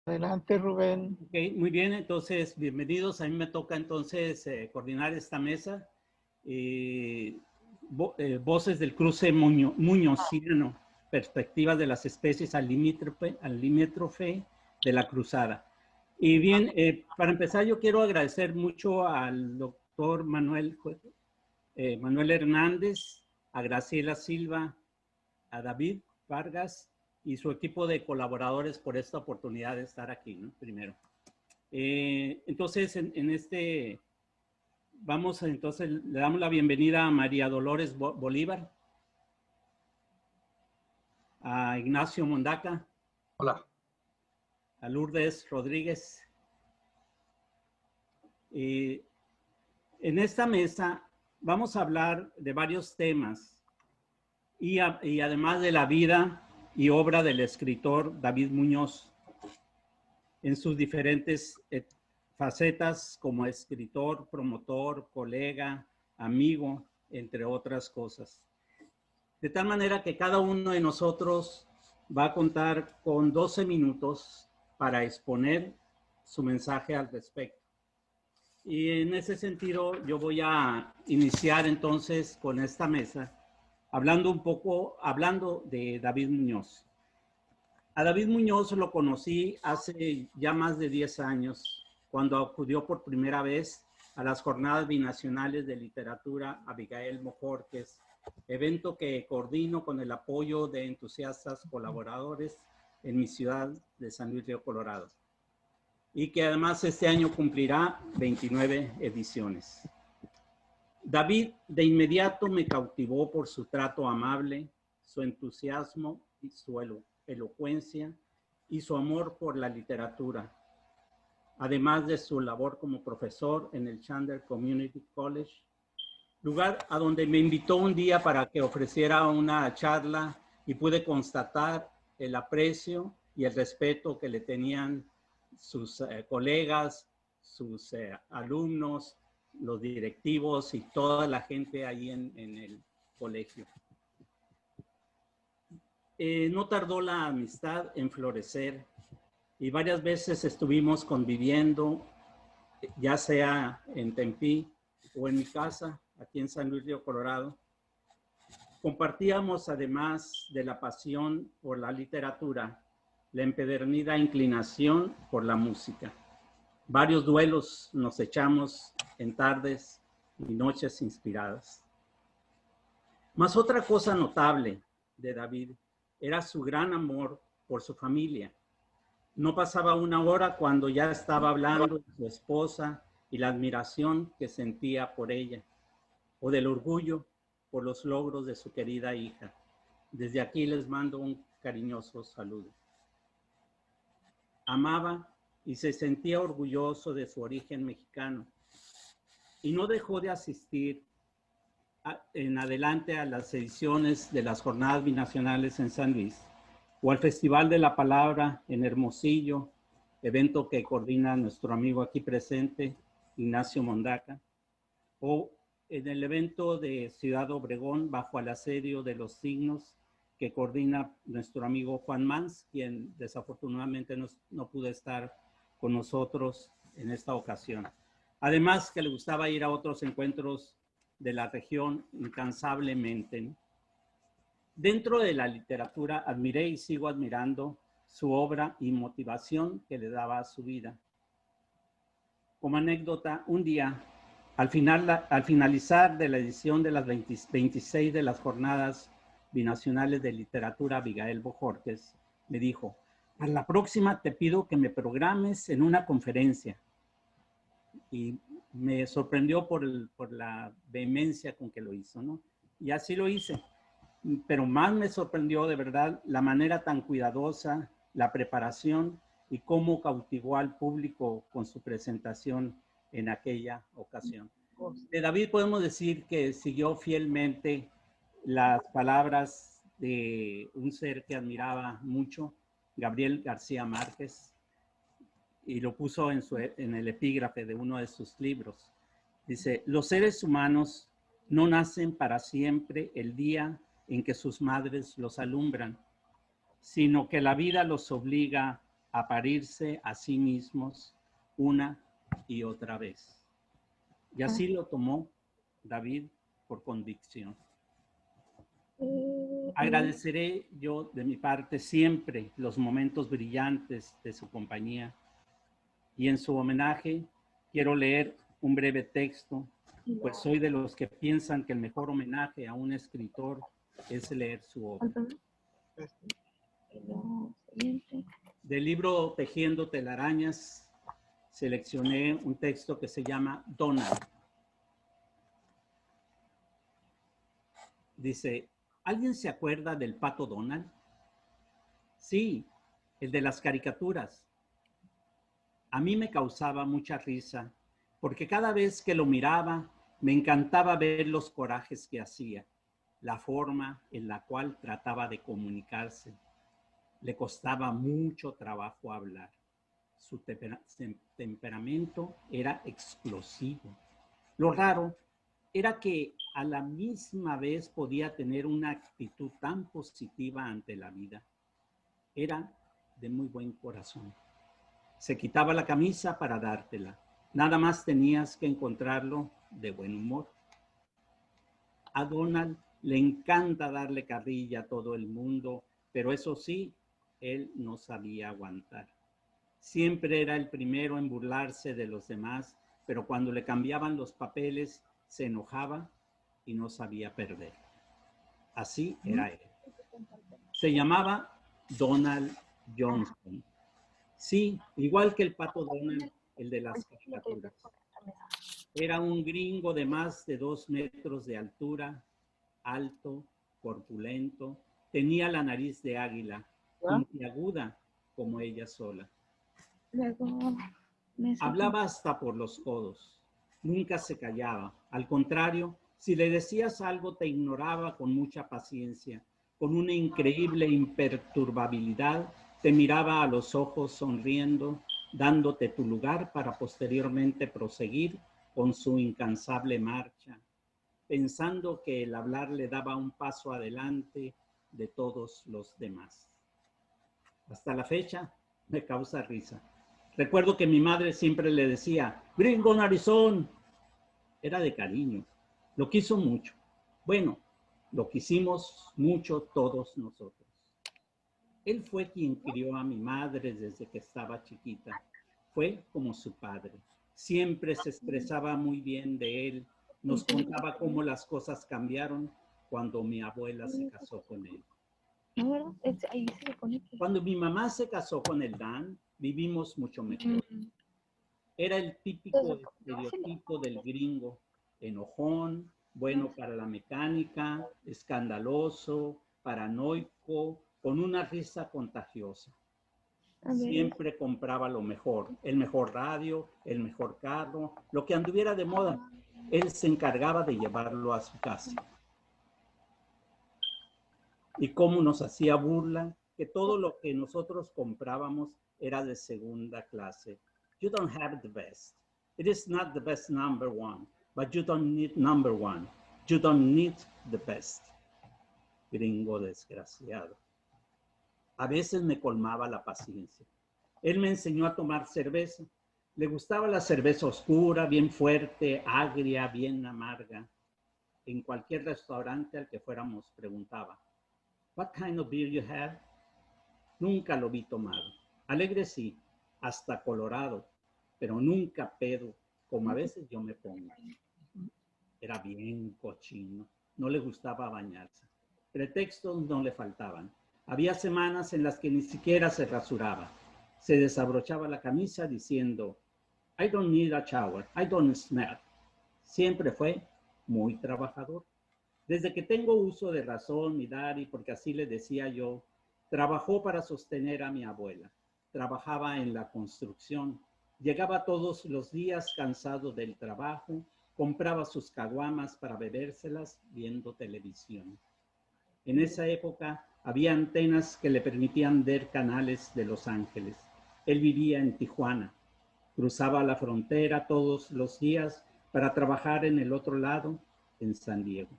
Adelante, Rubén. Okay, muy bien, entonces, bienvenidos. A mí me toca entonces coordinar esta mesa. Voces del cruce muñozino, perspectivas de las especies al limítrofe de la cruzada. Y bien, para empezar, yo quiero agradecer mucho al doctor Manuel Hernández, a Graciela Silva, a David Vargas y su equipo de colaboradores por esta oportunidad de estar aquí, ¿no? Primero. Entonces, entonces le damos la bienvenida a María Dolores Bolívar, a Ignacio Mondaca. Hola. A Lourdes Rodríguez. En esta mesa vamos a hablar de varios temas y además de la vida y obra del escritor David Muñoz en sus diferentes facetas como escritor, promotor, colega, amigo, entre otras cosas. De tal manera que cada uno de nosotros va a contar con 12 minutos para exponer su mensaje al respecto. Y en ese sentido yo voy a iniciar entonces con esta mesa hablando de David Muñoz. A David Muñoz lo conocí hace ya más de 10 años, cuando acudió por primera vez a las Jornadas Binacionales de Literatura Abigail Bojorquez, evento que coordino con el apoyo de entusiastas colaboradores en mi ciudad de San Luis Río Colorado, y que además este año cumplirá 29 ediciones. David de inmediato me cautivó por su trato amable, su entusiasmo y su elocuencia y su amor por la literatura, además de su labor como profesor en el Chandler Community College, lugar a donde me invitó un día para que ofreciera una charla y pude constatar el aprecio y el respeto que le tenían sus colegas, sus alumnos, los directivos y toda la gente ahí en el colegio. No tardó la amistad en florecer y varias veces estuvimos conviviendo, ya sea en Tempe o en mi casa, aquí en San Luis Río Colorado. Compartíamos, además de la pasión por la literatura, la empedernida inclinación por la música. Varios duelos nos echamos en tardes y noches inspiradas. Mas otra cosa notable de David era su gran amor por su familia. No pasaba una hora cuando ya estaba hablando de su esposa y la admiración que sentía por ella, o del orgullo por los logros de su querida hija. Desde aquí les mando un cariñoso saludo. Amaba y se sentía orgulloso de su origen mexicano y no dejó de asistir en adelante a las ediciones de las Jornadas Binacionales en San Luis o al Festival de la Palabra en Hermosillo, evento que coordina nuestro amigo aquí presente, Ignacio Mondaca, o en el evento de Ciudad Obregón bajo el asedio de los signos que coordina nuestro amigo Juan Mans, quien desafortunadamente no pudo estar con nosotros en esta ocasión. Además que le gustaba ir a otros encuentros de la región incansablemente. Dentro de la literatura admiré y sigo admirando su obra y motivación que le daba a su vida. Como anécdota, un día, al finalizar de la edición de las 26 de las Jornadas Binacionales de Literatura Abigail Bojorquez, me dijo: para la próxima te pido que me programes en una conferencia. Y me sorprendió por la vehemencia con que lo hizo, ¿no? Y así lo hice. Pero más me sorprendió de verdad la manera tan cuidadosa, la preparación y cómo cautivó al público con su presentación en aquella ocasión. De David podemos decir que siguió fielmente las palabras de un ser que admiraba mucho, Gabriel García Márquez, y lo puso en el epígrafe de uno de sus libros. Dice: los seres humanos no nacen para siempre el día en que sus madres los alumbran, sino que la vida los obliga a parirse a sí mismos una y otra vez. Y así lo tomó David por convicción. Agradeceré yo de mi parte siempre los momentos brillantes de su compañía, y en su homenaje quiero leer un breve texto, pues soy de los que piensan que el mejor homenaje a un escritor es leer su obra. Del libro Tejiendo telarañas seleccioné un texto que se llama Donald. Dice, ¿alguien se acuerda del pato Donald? Sí, el de las caricaturas. A mí me causaba mucha risa, porque cada vez que lo miraba, me encantaba ver los corajes que hacía, la forma en la cual trataba de comunicarse. Le costaba mucho trabajo hablar. Su temperamento era explosivo. Lo raro era que a la misma vez podía tener una actitud tan positiva ante la vida. Era de muy buen corazón. Se quitaba la camisa para dártela. Nada más tenías que encontrarlo de buen humor. A Donald le encanta darle carrilla a todo el mundo, pero eso sí, él no sabía aguantar. Siempre era el primero en burlarse de los demás, pero cuando le cambiaban los papeles, se enojaba y no sabía perder. Así era él. Se llamaba Donald Johnson. Sí, igual que el pato Donald, el de las caricaturas. Era un gringo de más de 2 metros de altura, alto, corpulento, tenía la nariz de águila, puntiaguda como ella sola. Hablaba hasta por los codos, nunca se callaba. Al contrario, si le decías algo te ignoraba con mucha paciencia, con una increíble imperturbabilidad, te miraba a los ojos sonriendo, dándote tu lugar para posteriormente proseguir con su incansable marcha, pensando que el hablar le daba un paso adelante de todos los demás. Hasta la fecha me causa risa. Recuerdo que mi madre siempre le decía, gringo narizón. Era de cariño. Lo quiso mucho. Bueno, lo quisimos mucho todos nosotros. Él fue quien crió a mi madre desde que estaba chiquita. Fue como su padre. Siempre se expresaba muy bien de él. Nos contaba cómo las cosas cambiaron cuando mi abuela se casó con él. Cuando mi mamá se casó con el Dan, vivimos mucho mejor. Era el típico estereotipo del gringo, enojón, bueno para la mecánica, escandaloso, paranoico, con una risa contagiosa. Siempre compraba lo mejor, el mejor radio, el mejor carro, lo que anduviera de moda. Él se encargaba de llevarlo a su casa. Y cómo nos hacía burla, que todo lo que nosotros comprábamos era de segunda clase. You don't have the best. It is not the best number one, but you don't need number one. You don't need the best. Gringo desgraciado. A veces me colmaba la paciencia. Él me enseñó a tomar cerveza. Le gustaba la cerveza oscura, bien fuerte, agria, bien amarga. En cualquier restaurante al que fuéramos preguntaba, "What kind of beer you have?" Nunca lo vi tomado. Alegre sí, hasta colorado, pero nunca pedo, como a veces yo me pongo. Era bien cochino, no le gustaba bañarse. Pretextos no le faltaban. Había semanas en las que ni siquiera se rasuraba. Se desabrochaba la camisa diciendo, I don't need a shower, I don't smell. Siempre fue muy trabajador. Desde que tengo uso de razón, mi daddy, porque así le decía yo, trabajó para sostener a mi abuela. Trabajaba en la construcción. Llegaba todos los días cansado del trabajo, compraba sus caguamas para bebérselas viendo televisión. En esa época había antenas que le permitían ver canales de Los Ángeles. Él vivía en Tijuana. Cruzaba la frontera todos los días para trabajar en el otro lado, en San Diego.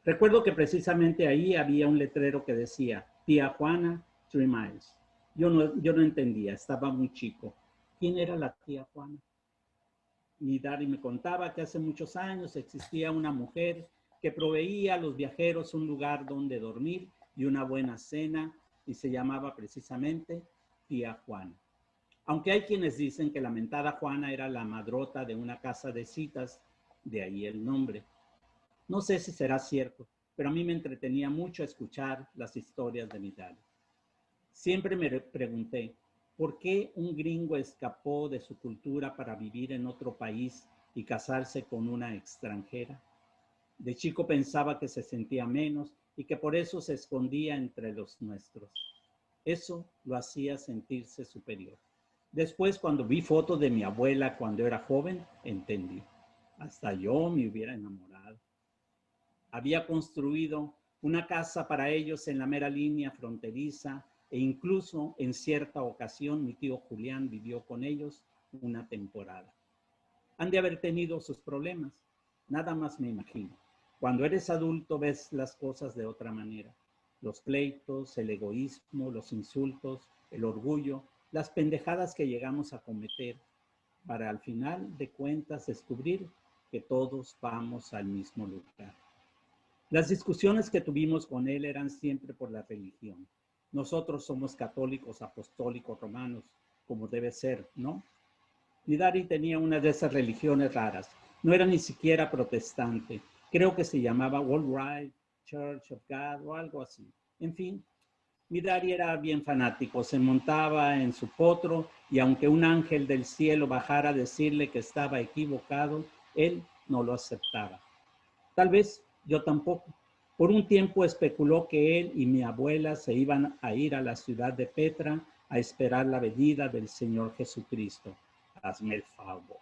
Recuerdo que precisamente ahí había un letrero que decía, Tía Juana, 3 miles. Yo no entendía, estaba muy chico. ¿Quién era la tía Juana? Mi daddy me contaba que hace muchos años existía una mujer que proveía a los viajeros un lugar donde dormir y una buena cena, y se llamaba precisamente tía Juana. Aunque hay quienes dicen que la mentada Juana era la madrota de una casa de citas, de ahí el nombre. No sé si será cierto, pero a mí me entretenía mucho escuchar las historias de mi daddy. Siempre me pregunté, ¿por qué un gringo escapó de su cultura para vivir en otro país y casarse con una extranjera? De chico pensaba que se sentía menos y que por eso se escondía entre los nuestros. Eso lo hacía sentirse superior. Después, cuando vi fotos de mi abuela cuando era joven, entendí. Hasta yo me hubiera enamorado. Había construido una casa para ellos en la mera línea fronteriza e incluso en cierta ocasión mi tío Julián vivió con ellos una temporada. Han de haber tenido sus problemas, nada más me imagino. Cuando eres adulto ves las cosas de otra manera. Los pleitos, el egoísmo, los insultos, el orgullo, las pendejadas que llegamos a cometer para al final de cuentas descubrir que todos vamos al mismo lugar. Las discusiones que tuvimos con él eran siempre por la religión. Nosotros somos católicos, apostólicos, romanos, como debe ser, ¿no? Mi daddy tenía una de esas religiones raras. No era ni siquiera protestante. Creo que se llamaba Worldwide Church of God o algo así. En fin, mi daddy era bien fanático. Se montaba en su potro y aunque un ángel del cielo bajara a decirle que estaba equivocado, él no lo aceptaba. Tal vez yo tampoco. Por un tiempo especuló que él y mi abuela se iban a ir a la ciudad de Petra a esperar la venida del Señor Jesucristo. Hazme el favor.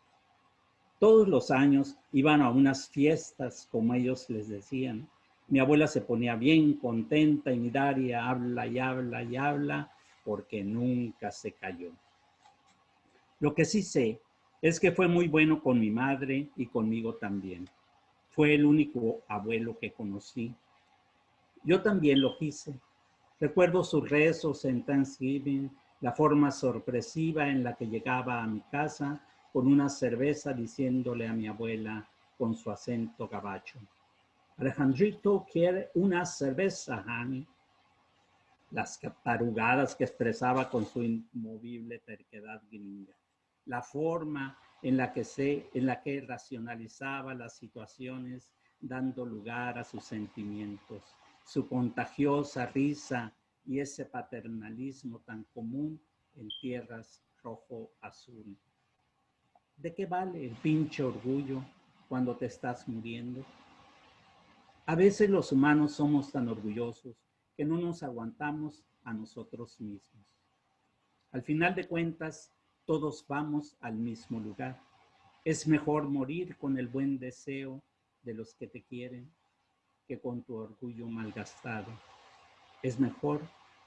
Todos los años iban a unas fiestas, como ellos les decían. Mi abuela se ponía bien contenta y mi Daria habla y habla y habla porque nunca se cayó. Lo que sí sé es que fue muy bueno con mi madre y conmigo también. Fue el único abuelo que conocí. Yo también lo quise. Recuerdo sus rezos en Thanksgiving, la forma sorpresiva en la que llegaba a mi casa con una cerveza diciéndole a mi abuela con su acento gabacho: Alejandrito quiere una cerveza, honey. Las tarugadas que expresaba con su inmovible terquedad gringa. La forma en la que racionalizaba las situaciones dando lugar a sus sentimientos, su contagiosa risa y ese paternalismo tan común en tierras rojo-azul. ¿De qué vale el pinche orgullo cuando te estás muriendo? A veces los humanos somos tan orgullosos que no nos aguantamos a nosotros mismos. Al final de cuentas, todos vamos al mismo lugar. Es mejor morir con el buen deseo de los que te quieren que con tu orgullo malgastado. Es mejor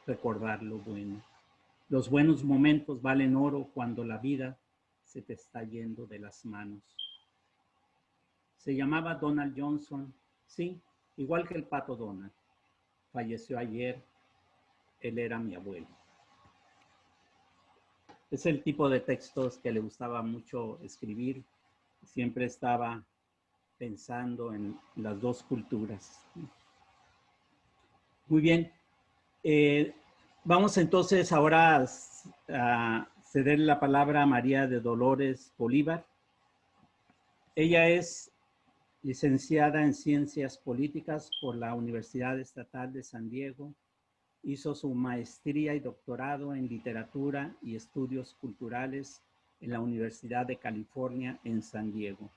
recordar lo bueno. Los buenos momentos valen oro cuando la vida se te está yendo de las manos. Se llamaba Donald Johnson, sí, igual que el pato Donald. Falleció ayer, él era mi abuelo. Es el tipo de textos que le gustaba mucho escribir. Siempre estaba pensando en las dos culturas. Muy bien. Vamos entonces ahora a ceder la palabra a María de Dolores Bolívar. Ella es licenciada en Ciencias Políticas por la Universidad Estatal de San Diego. Hizo su maestría y doctorado en Literatura y Estudios Culturales en la Universidad de California en San Diego.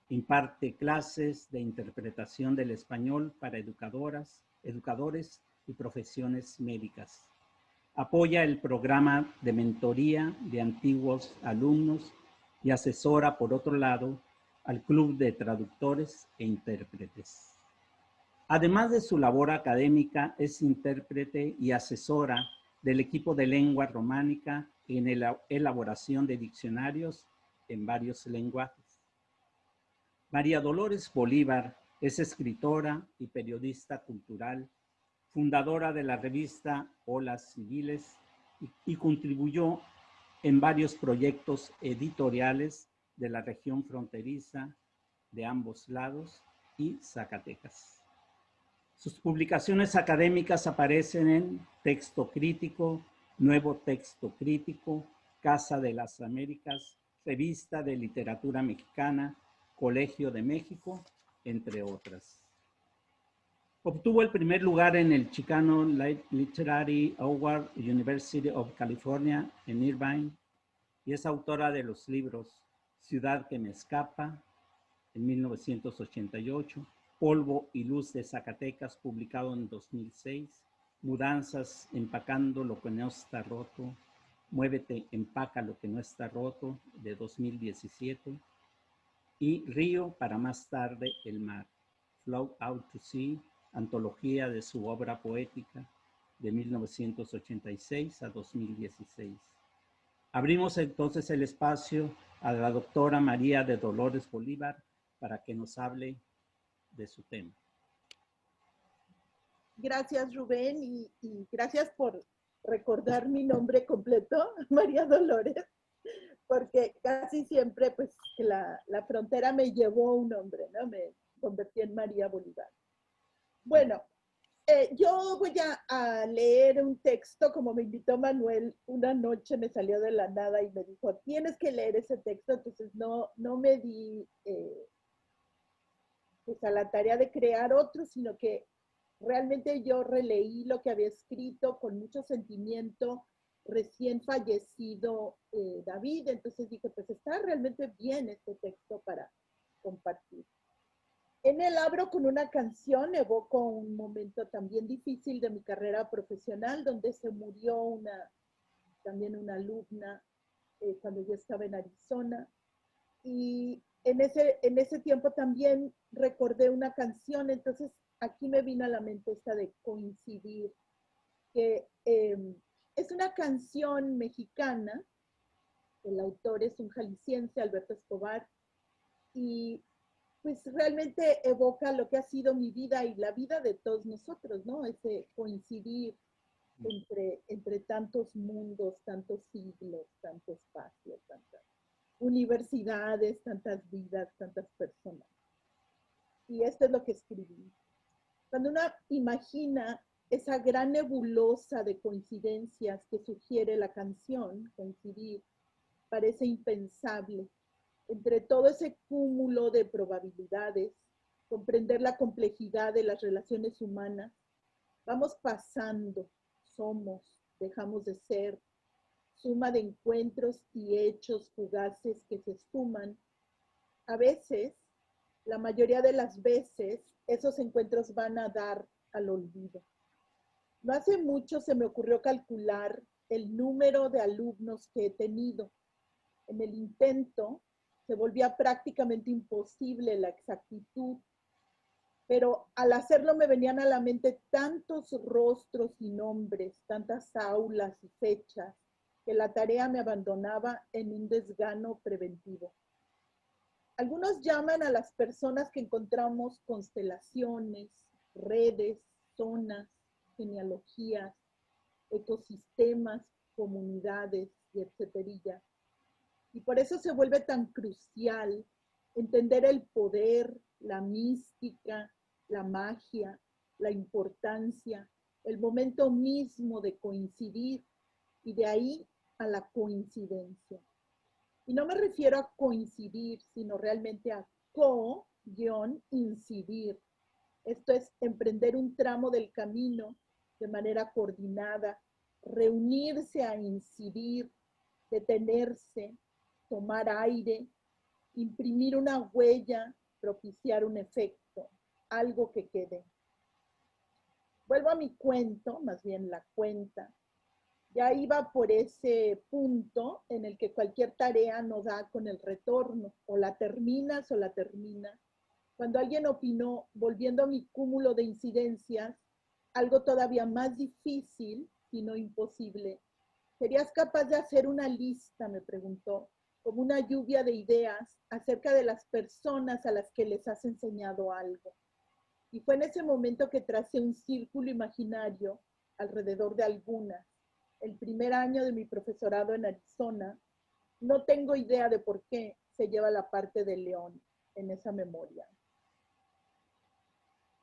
Imparte clases de interpretación del español para educadores y profesiones médicas. Apoya el programa de mentoría de antiguos alumnos y asesora, por otro lado, al Club de Traductores e Intérpretes. Además de su labor académica, es intérprete y asesora del equipo de lengua románica en la elaboración de diccionarios en varios lenguajes. María Dolores Bolívar es escritora y periodista cultural, fundadora de la revista Olas Civiles y contribuyó en varios proyectos editoriales de la región fronteriza de ambos lados y Zacatecas. Sus publicaciones académicas aparecen en Texto Crítico, Nuevo Texto Crítico, Casa de las Américas, Revista de Literatura Mexicana, Colegio de México, entre otras. Obtuvo el primer lugar en el Chicano Literary Award, University of California en Irvine, y es autora de los libros Ciudad que me escapa, en 1988, Polvo y Luz de Zacatecas, publicado en 2006, Mudanzas, empacando lo que no está roto, Muévete, empaca lo que no está roto, de 2017, y Río para más tarde el mar, Flow Out to Sea, antología de su obra poética de 1986 a 2016. Abrimos entonces el espacio a la doctora María de Dolores Bolívar para que nos hable de su tema. Gracias, Rubén, y gracias por recordar mi nombre completo, María Dolores, porque casi siempre pues la frontera me llevó un nombre, ¿no? Me convertí en María Bolívar. Bueno, yo voy a leer un texto, como me invitó Manuel, una noche me salió de la nada y me dijo, tienes que leer ese texto, entonces no me di pues a la tarea de crear otro, sino que realmente yo releí lo que había escrito con mucho sentimiento, recién fallecido David, entonces dije, pues está realmente bien este texto para compartir. En él abro con una canción, evoco un momento también difícil de mi carrera profesional, donde se murió también una alumna cuando yo estaba en Arizona. Y en ese tiempo también recordé una canción, entonces aquí me vino a la mente esta de coincidir, que es una canción mexicana, el autor es un jalisciense, Alberto Escobar, y pues realmente evoca lo que ha sido mi vida y la vida de todos nosotros, ¿no? Ese coincidir entre tantos mundos, tantos siglos, tanto espacio, tantas universidades, tantas vidas, tantas personas. Y esto es lo que escribí. Cuando uno imagina esa gran nebulosa de coincidencias que sugiere la canción, coincidir, parece impensable. Entre todo ese cúmulo de probabilidades, comprender la complejidad de las relaciones humanas, vamos pasando, somos, dejamos de ser, suma de encuentros y hechos fugaces que se esfuman. A veces, la mayoría de las veces, esos encuentros van a dar al olvido. No hace mucho se me ocurrió calcular el número de alumnos que he tenido. En el intento se volvía prácticamente imposible la exactitud, pero al hacerlo me venían a la mente tantos rostros y nombres, tantas aulas y fechas, que la tarea me abandonaba en un desgano preventivo. Algunos llaman a las personas que encontramos constelaciones, redes, zonas, genealogías, ecosistemas, comunidades y etcétera. Y por eso se vuelve tan crucial entender el poder, la mística, la magia, la importancia, el momento mismo de coincidir y de ahí a la coincidencia. Y no me refiero a coincidir, sino realmente a co-incidir. Esto es emprender un tramo del camino de manera coordinada, reunirse a incidir, detenerse, tomar aire, imprimir una huella, propiciar un efecto, algo que quede. Vuelvo a mi cuento, más bien la cuenta. Ya iba por ese punto en el que cualquier tarea no da con el retorno, o la terminas o la terminas. Cuando alguien opinó, volviendo a mi cúmulo de incidencias, algo todavía más difícil, si no imposible. ¿Serías capaz de hacer una lista, me preguntó, como una lluvia de ideas acerca de las personas a las que les has enseñado algo? Y fue en ese momento que tracé un círculo imaginario alrededor de algunas. el primer año de mi profesorado en Arizona, no tengo idea de por qué se lleva la parte de León en esa memoria.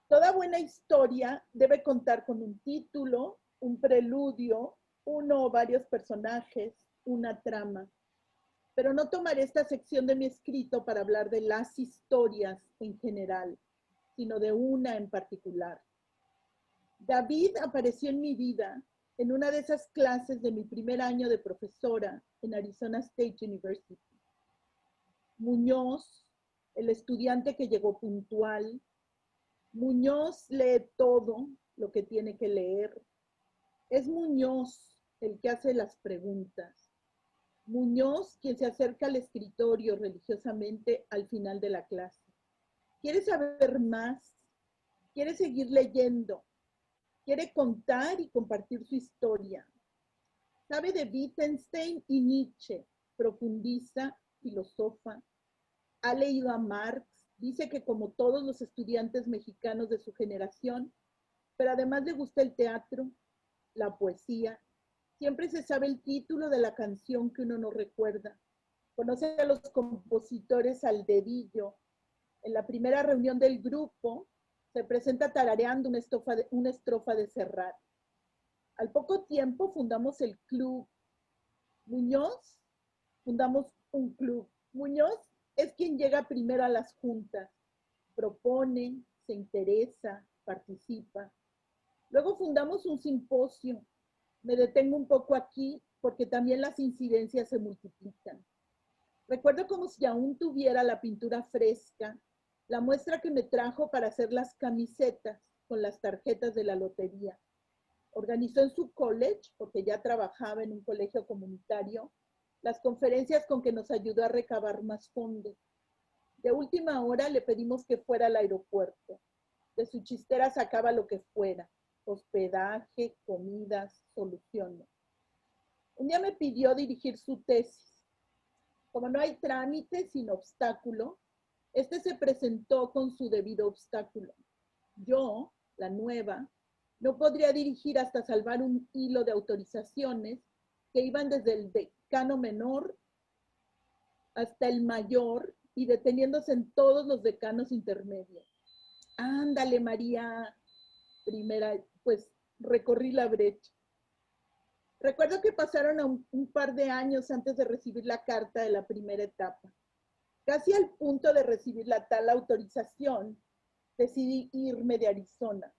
Toda buena historia debe contar con un título, un preludio, uno o varios personajes, una trama. Pero no tomaré esta sección de mi escrito para hablar de las historias en general, sino de una en particular. David apareció en mi vida en una de esas clases de mi primer año de profesora en Arizona State University. Muñoz, el estudiante que llegó puntual. Muñoz lee todo lo que tiene que leer. Es Muñoz el que hace las preguntas. Muñoz quien se acerca al escritorio religiosamente al final de la clase. Quiere saber más, quiere seguir leyendo, quiere contar y compartir su historia. Sabe de Wittgenstein y Nietzsche, profundiza, filosofa. Ha leído a Marx, dice que como todos los estudiantes mexicanos de su generación, pero además le gusta el teatro, la poesía. Siempre se sabe el título de la canción que uno no recuerda. Conoce a los compositores al dedillo. En la primera reunión del grupo se presenta tarareando una estrofa de Serrat. Al poco tiempo fundamos el club. Muñoz, fundamos un club. Muñoz es quien llega primero a las juntas, propone, se interesa, participa. Luego fundamos un simposio. Me detengo un poco aquí porque también las incidencias se multiplican. Recuerdo como si aún tuviera la pintura fresca, la muestra que me trajo para hacer las camisetas con las tarjetas de la lotería. Organizó en su college, porque ya trabajaba en un colegio comunitario, las conferencias con que nos ayudó a recabar más fondos. De última hora le pedimos que fuera al aeropuerto. De su chistera sacaba lo que fuera, hospedaje, comidas, soluciones. Un día me pidió dirigir su tesis. Como no hay trámite sin obstáculo, este se presentó con su debido obstáculo. Yo, la nueva, no podría dirigir hasta salvar un hilo de autorizaciones que iban desde el decano menor hasta el mayor y deteniéndose en todos los decanos intermedios. Ándale, María, primera, pues recorrí la brecha. Recuerdo que pasaron un par de años antes de recibir la carta de la primera etapa. Casi al punto de recibir la tal autorización, decidí irme de Arizona.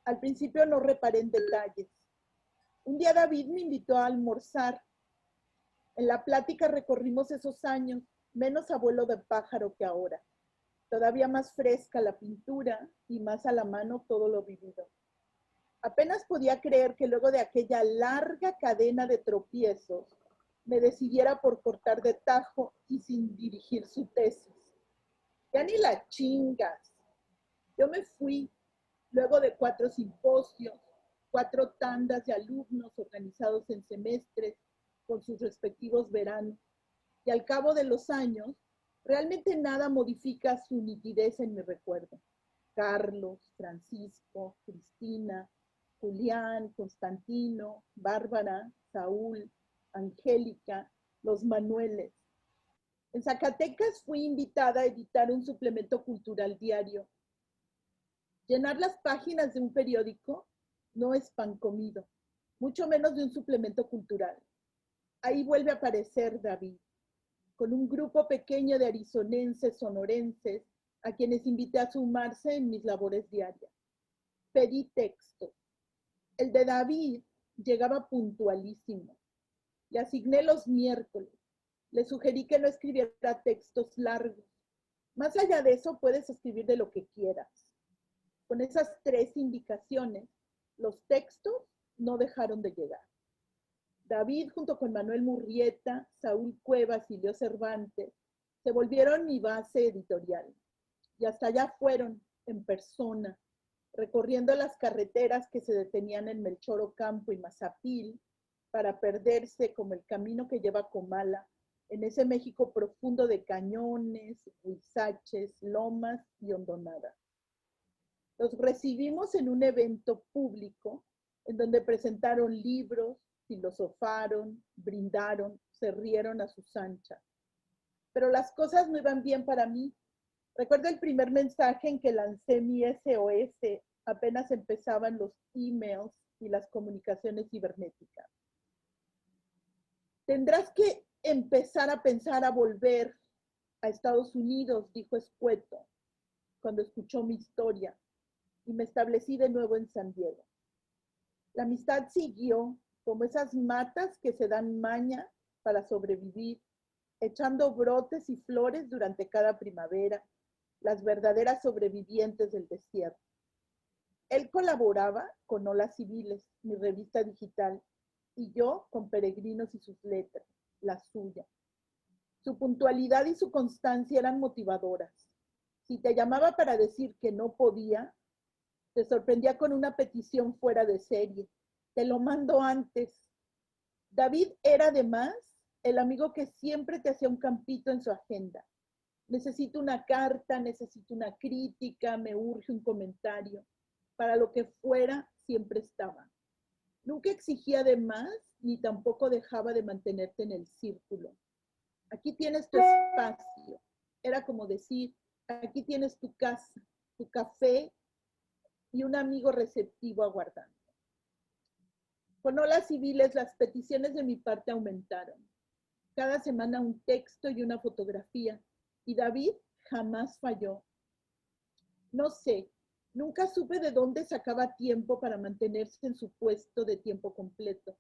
Al principio no reparé en detalles. Un día David me invitó a almorzar. En la plática recorrimos esos años, menos abuelo de pájaro que ahora. Todavía más fresca la pintura y más a la mano todo lo vivido. Apenas podía creer que luego de aquella larga cadena de tropiezos me decidiera por cortar de tajo y sin dirigir su tesis. Ya ni la chingas. Yo me fui luego de 4 simposios, 4 tandas de alumnos organizados en semestres con sus respectivos veranos. Y al cabo de los años, realmente nada modifica su nitidez en mi recuerdo. Carlos, Francisco, Cristina, Julián, Constantino, Bárbara, Saúl, Angélica, los Manueles. En Zacatecas fui invitada a editar un suplemento cultural diario. Llenar las páginas de un periódico no es pan comido, mucho menos de un suplemento cultural. Ahí vuelve a aparecer David, con un grupo pequeño de arizonenses, sonorenses, a quienes invité a sumarse en mis labores diarias. Pedí textos. El de David llegaba puntualísimo. Le asigné los miércoles. Le sugerí que no escribiera textos largos. Más allá de eso, puedes escribir de lo que quieras. Con esas 3 indicaciones, los textos no dejaron de llegar. David, junto con Manuel Murrieta, Saúl Cuevas y Leo Cervantes, se volvieron mi base editorial. Y hasta allá fueron, en persona, recorriendo las carreteras que se detenían en Melchor Ocampo y Mazapil para perderse como el camino que lleva a Comala, en ese México profundo de cañones, huizaches, lomas y hondonadas. Los recibimos en un evento público en donde presentaron libros, filosofaron, brindaron, se rieron a sus anchas. Pero las cosas no iban bien para mí. Recuerdo el primer mensaje en que lancé mi SOS, apenas empezaban los emails y las comunicaciones cibernéticas. Tendrás que empezar a pensar a volver a Estados Unidos, dijo escueto, cuando escuchó mi historia, y me establecí de nuevo en San Diego. La amistad siguió como esas matas que se dan maña para sobrevivir, echando brotes y flores durante cada primavera, las verdaderas sobrevivientes del desierto. Él colaboraba con Olas Civiles, mi revista digital, y yo con Peregrinos y sus letras, la suya. Su puntualidad y su constancia eran motivadoras. Si te llamaba para decir que no podía, te sorprendía con una petición fuera de serie. Te lo mando antes. David era además el amigo que siempre te hacía un campito en su agenda. Necesito una carta, necesito una crítica, me urge un comentario. Para lo que fuera, siempre estaba. Nunca exigía de más, ni tampoco dejaba de mantenerte en el círculo. Aquí tienes tu espacio. Era como decir, aquí tienes tu casa, tu café y un amigo receptivo aguardando. Con Olas Civiles, las peticiones de mi parte aumentaron. Cada semana un texto y una fotografía. Y David jamás falló. No sé, nunca supe de dónde sacaba tiempo para mantenerse en su puesto de tiempo completo.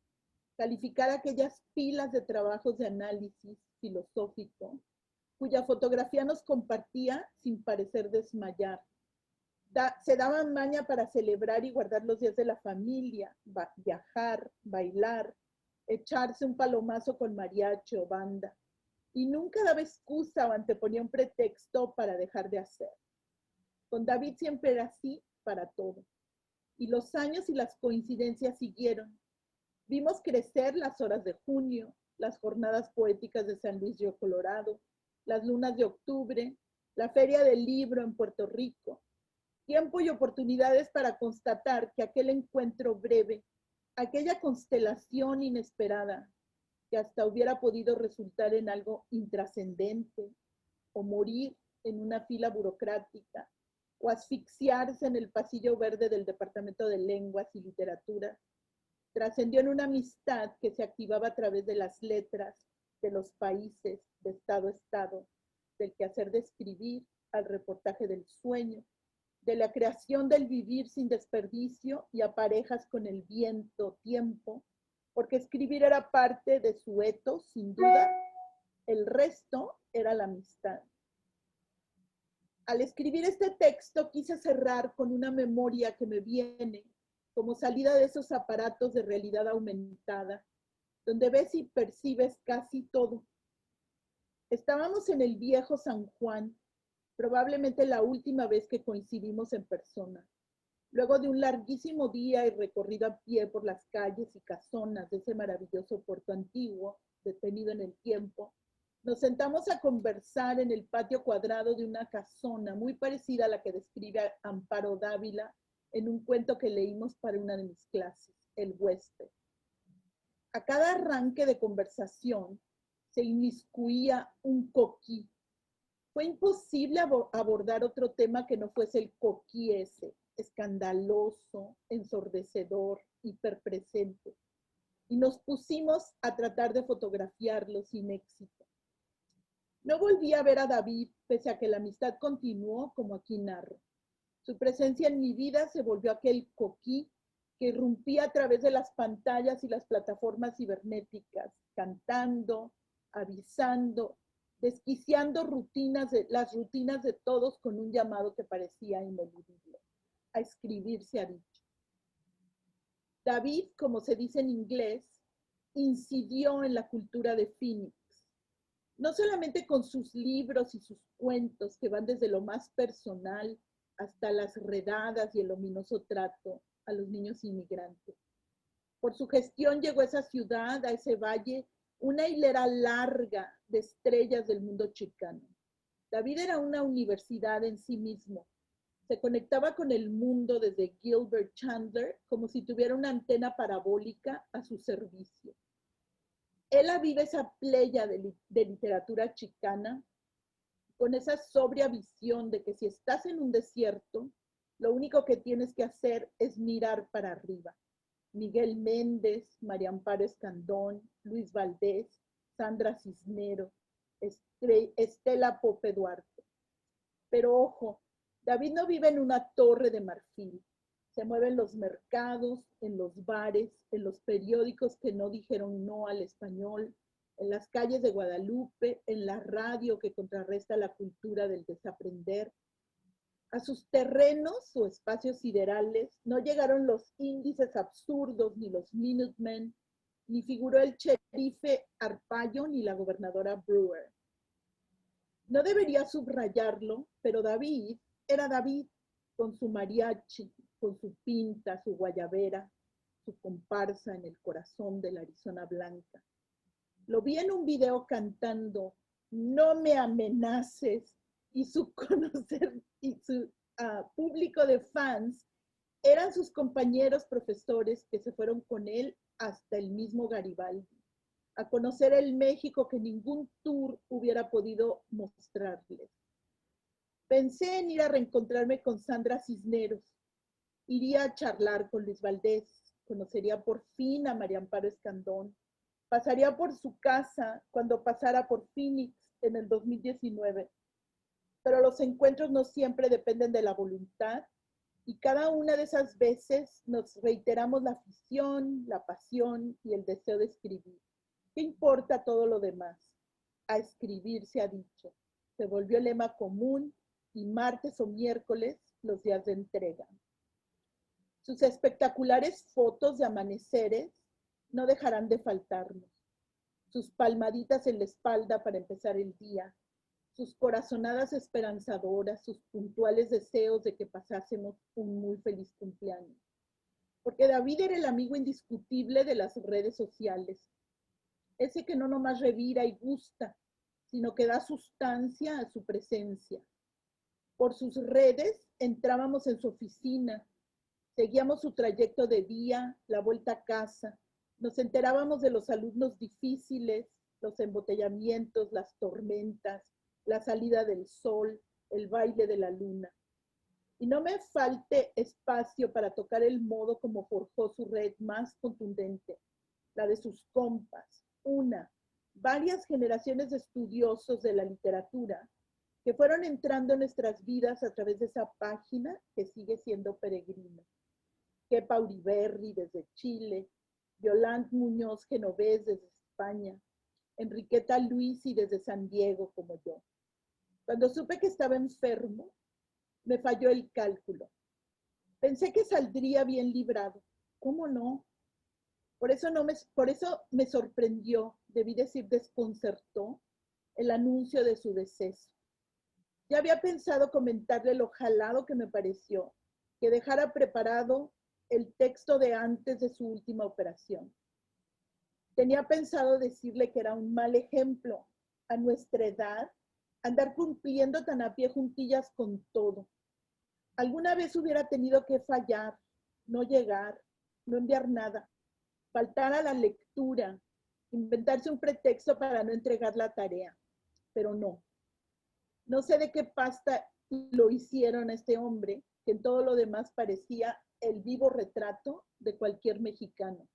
Calificar aquellas pilas de trabajos de análisis filosófico, cuya fotografía nos compartía sin parecer desmayar. Se daban maña para celebrar y guardar los días de la familia, viajar, bailar, echarse un palomazo con mariachi o banda. Y nunca daba excusa o anteponía un pretexto para dejar de hacer. Con David siempre era así para todo. Y los años y las coincidencias siguieron. Vimos crecer las horas de junio, las jornadas poéticas de San Luis Río Colorado, las lunas de octubre, la feria del libro en Puerto Rico. Tiempo y oportunidades para constatar que aquel encuentro breve, aquella constelación inesperada, que hasta hubiera podido resultar en algo intrascendente, o morir en una fila burocrática, o asfixiarse en el pasillo verde del Departamento de Lenguas y Literatura, trascendió en una amistad que se activaba a través de las letras, de los países, de estado a estado, del quehacer de escribir al reportaje del sueño, de la creación del vivir sin desperdicio y a parejas con el viento, tiempo, porque escribir era parte de su etos, sin duda, el resto era la amistad. Al escribir este texto quise cerrar con una memoria que me viene como salida de esos aparatos de realidad aumentada, donde ves y percibes casi todo. Estábamos en el viejo San Juan, probablemente la última vez que coincidimos en persona. Luego de un larguísimo día y recorrido a pie por las calles y casonas de ese maravilloso puerto antiguo, detenido en el tiempo, nos sentamos a conversar en el patio cuadrado de una casona muy parecida a la que describe Amparo Dávila en un cuento que leímos para una de mis clases, El huésped. A cada arranque de conversación se inmiscuía un coquí. Fue imposible abordar otro tema que no fuese el coquí ese, escandaloso, ensordecedor, hiperpresente. Y nos pusimos a tratar de fotografiarlo sin éxito. No volví a ver a David, pese a que la amistad continuó como aquí narro. Su presencia en mi vida se volvió aquel coquí que irrumpía a través de las pantallas y las plataformas cibernéticas, cantando, avisando, desquiciando las rutinas de todos con un llamado que parecía ineludible. A escribir se ha dicho. David, como se dice en inglés, incidió en la cultura de Phoenix. No solamente con sus libros y sus cuentos que van desde lo más personal hasta las redadas y el ominoso trato a los niños inmigrantes. Por su gestión llegó a esa ciudad, a ese valle, una hilera larga de estrellas del mundo chicano. David era una universidad en sí mismo. Se conectaba con el mundo desde Gilbert Chandler como si tuviera una antena parabólica a su servicio. Él aviva esa playa de literatura chicana con esa sobria visión de que si estás en un desierto, lo único que tienes que hacer es mirar para arriba. Miguel Méndez, María Amparo Escandón, Luis Valdés, Sandra Cisneros, Estela Pope Duarte. Pero ojo, David no vive en una torre de marfil. Se mueve en los mercados, en los bares, en los periódicos que no dijeron no al español, en las calles de Guadalupe, en la radio que contrarresta la cultura del desaprender. A sus terrenos o espacios siderales no llegaron los índices absurdos, ni los Minutemen, ni figuró el sherife Arpaio, ni la gobernadora Brewer. No debería subrayarlo, pero David era David, con su mariachi, con su pinta, su guayabera, su comparsa en el corazón de la Arizona Blanca. Lo vi en un video cantando "No me amenaces", y su público de fans eran sus compañeros profesores que se fueron con él hasta el mismo Garibaldi, a conocer el México que ningún tour hubiera podido mostrarles. Pensé en ir a reencontrarme con Sandra Cisneros, iría a charlar con Luis Valdés, conocería por fin a María Amparo Escandón, pasaría por su casa cuando pasara por Phoenix en el 2019. Pero los encuentros no siempre dependen de la voluntad y cada una de esas veces nos reiteramos la afición, la pasión y el deseo de escribir. ¿Qué importa todo lo demás? A escribir se ha dicho. Se volvió lema común y martes o miércoles los días de entrega. Sus espectaculares fotos de amaneceres no dejarán de faltarnos. Sus palmaditas en la espalda para empezar el día, sus corazonadas esperanzadoras, sus puntuales deseos de que pasásemos un muy feliz cumpleaños. Porque David era el amigo indiscutible de las redes sociales. Ese que no nomás revira y gusta, sino que da sustancia a su presencia. Por sus redes entrábamos en su oficina, seguíamos su trayecto de día, la vuelta a casa, nos enterábamos de los alumnos difíciles, los embotellamientos, las tormentas, la salida del sol, el baile de la luna. Y no me falte espacio para tocar el modo como forjó su red más contundente, la de sus compas, varias generaciones de estudiosos de la literatura que fueron entrando en nuestras vidas a través de esa página que sigue siendo peregrina. Kepa Uriberri desde Chile, Yolanda Muñoz Genovés desde España, Enriqueta Luisi desde San Diego como yo. Cuando supe que estaba enfermo, me falló el cálculo. Pensé que saldría bien librado. ¿Cómo no? Por eso me sorprendió, debí decir desconcertó, el anuncio de su deceso. Ya había pensado comentarle lo jalado que me pareció, que dejara preparado el texto de antes de su última operación. Tenía pensado decirle que era un mal ejemplo a nuestra edad andar cumpliendo tan a pie juntillas con todo. Alguna vez hubiera tenido que fallar, no llegar, no enviar nada, faltar a la lectura, inventarse un pretexto para no entregar la tarea, pero no. No sé de qué pasta lo hicieron a este hombre, que en todo lo demás parecía el vivo retrato de cualquier mexicano.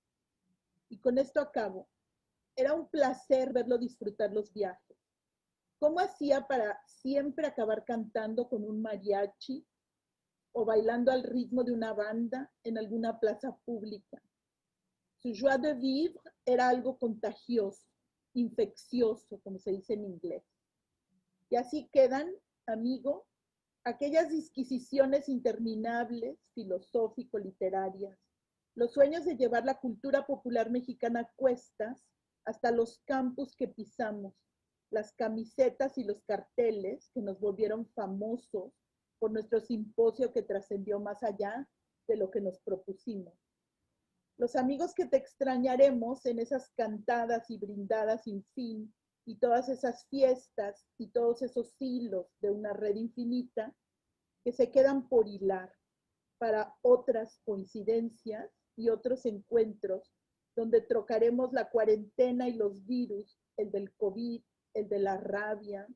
Y con esto acabo. Era un placer verlo disfrutar los viajes. ¿Cómo hacía para siempre acabar cantando con un mariachi o bailando al ritmo de una banda en alguna plaza pública? Su joie de vivre era algo contagioso, infeccioso, como se dice en inglés. Y así quedan, amigo, aquellas disquisiciones interminables, filosófico-literarias, los sueños de llevar la cultura popular mexicana a cuestas hasta los campus que pisamos, las camisetas y los carteles que nos volvieron famosos por nuestro simposio que trascendió más allá de lo que nos propusimos. Los amigos que te extrañaremos en esas cantadas y brindadas sin fin, y todas esas fiestas y todos esos hilos de una red infinita, que se quedan por hilar para otras coincidencias y otros encuentros donde trocaremos la cuarentena y los virus, el del COVID, el de la rabia,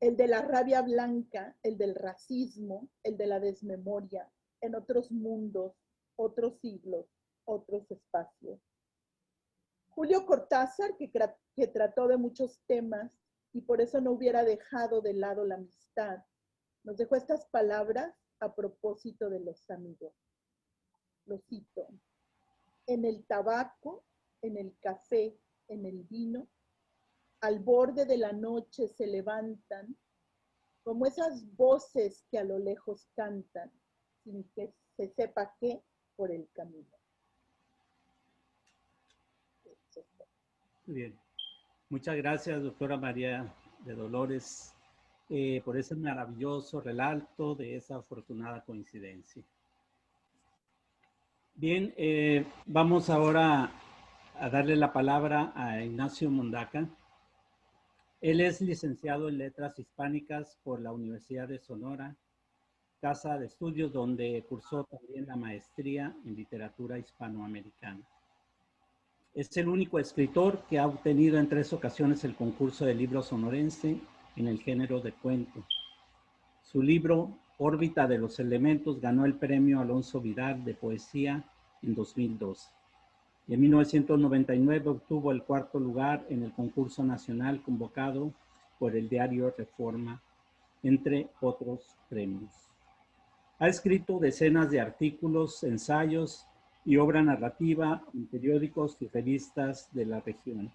el de la rabia blanca, el del racismo, el de la desmemoria, en otros mundos, otros siglos, otros espacios. Julio Cortázar, que trató de muchos temas y por eso no hubiera dejado de lado la amistad, nos dejó estas palabras a propósito de los amigos. Lo cito: en el tabaco, en el café, en el vino, al borde de la noche se levantan como esas voces que a lo lejos cantan, sin que se sepa qué, por el camino. Muy bien. Muchas gracias, doctora María de Dolores, por ese maravilloso relato de esa afortunada coincidencia. Bien, vamos ahora a darle la palabra a Ignacio Mundaca. Él es licenciado en Letras Hispánicas por la Universidad de Sonora, casa de estudios donde cursó también la maestría en literatura hispanoamericana. Es el único escritor que ha obtenido en 3 ocasiones el concurso de libro sonorense en el género de cuento. Su libro, Órbita de los Elementos, ganó el premio Alonso Vidal de poesía en 2012. Y en 1999 obtuvo el 4º lugar en el concurso nacional convocado por el diario Reforma, entre otros premios. Ha escrito decenas de artículos, ensayos y obra narrativa en periódicos y revistas de la región.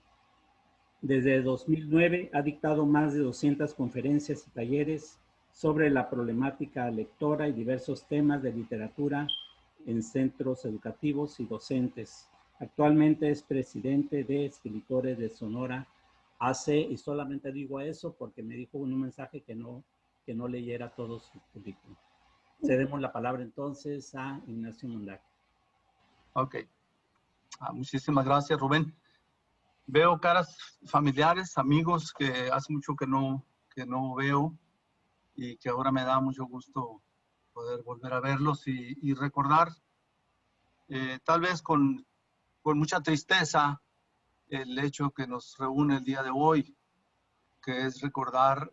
Desde 2009 ha dictado más de 200 conferencias y talleres sobre la problemática lectora y diversos temas de literatura en centros educativos y docentes. Actualmente es presidente de Escritores de Sonora AC, y solamente digo eso porque me dijo en un mensaje que no leyera todo su currículum. Cedemos la palabra entonces a Ignacio Mundaca. Ok. Muchísimas gracias, Rubén. Veo caras familiares, amigos que hace mucho que no veo y que ahora me da mucho gusto poder volver a verlos y recordar, tal vez con mucha tristeza, el hecho que nos reúne el día de hoy, que es recordar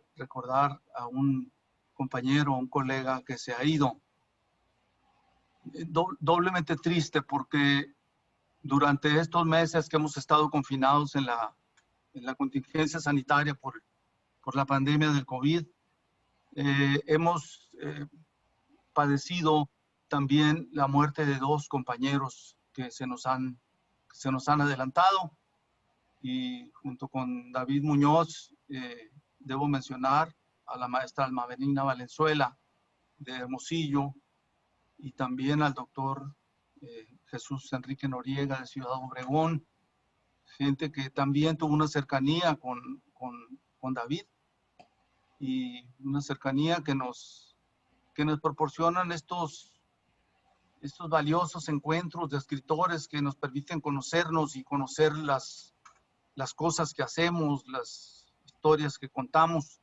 a un compañero, un colega que se ha ido. Doblemente triste porque durante estos meses que hemos estado confinados en la contingencia sanitaria por la pandemia del COVID, hemos padecido también la muerte de 2 compañeros que se nos han adelantado, y junto con David Muñoz debo mencionar a la maestra Alma Benigna Valenzuela de Hermosillo y también al doctor Jesús Enrique Noriega de Ciudad Obregón, gente que también tuvo una cercanía con David y una cercanía que nos proporcionan estos valiosos encuentros de escritores que nos permiten conocernos y conocer las cosas que hacemos, las historias que contamos.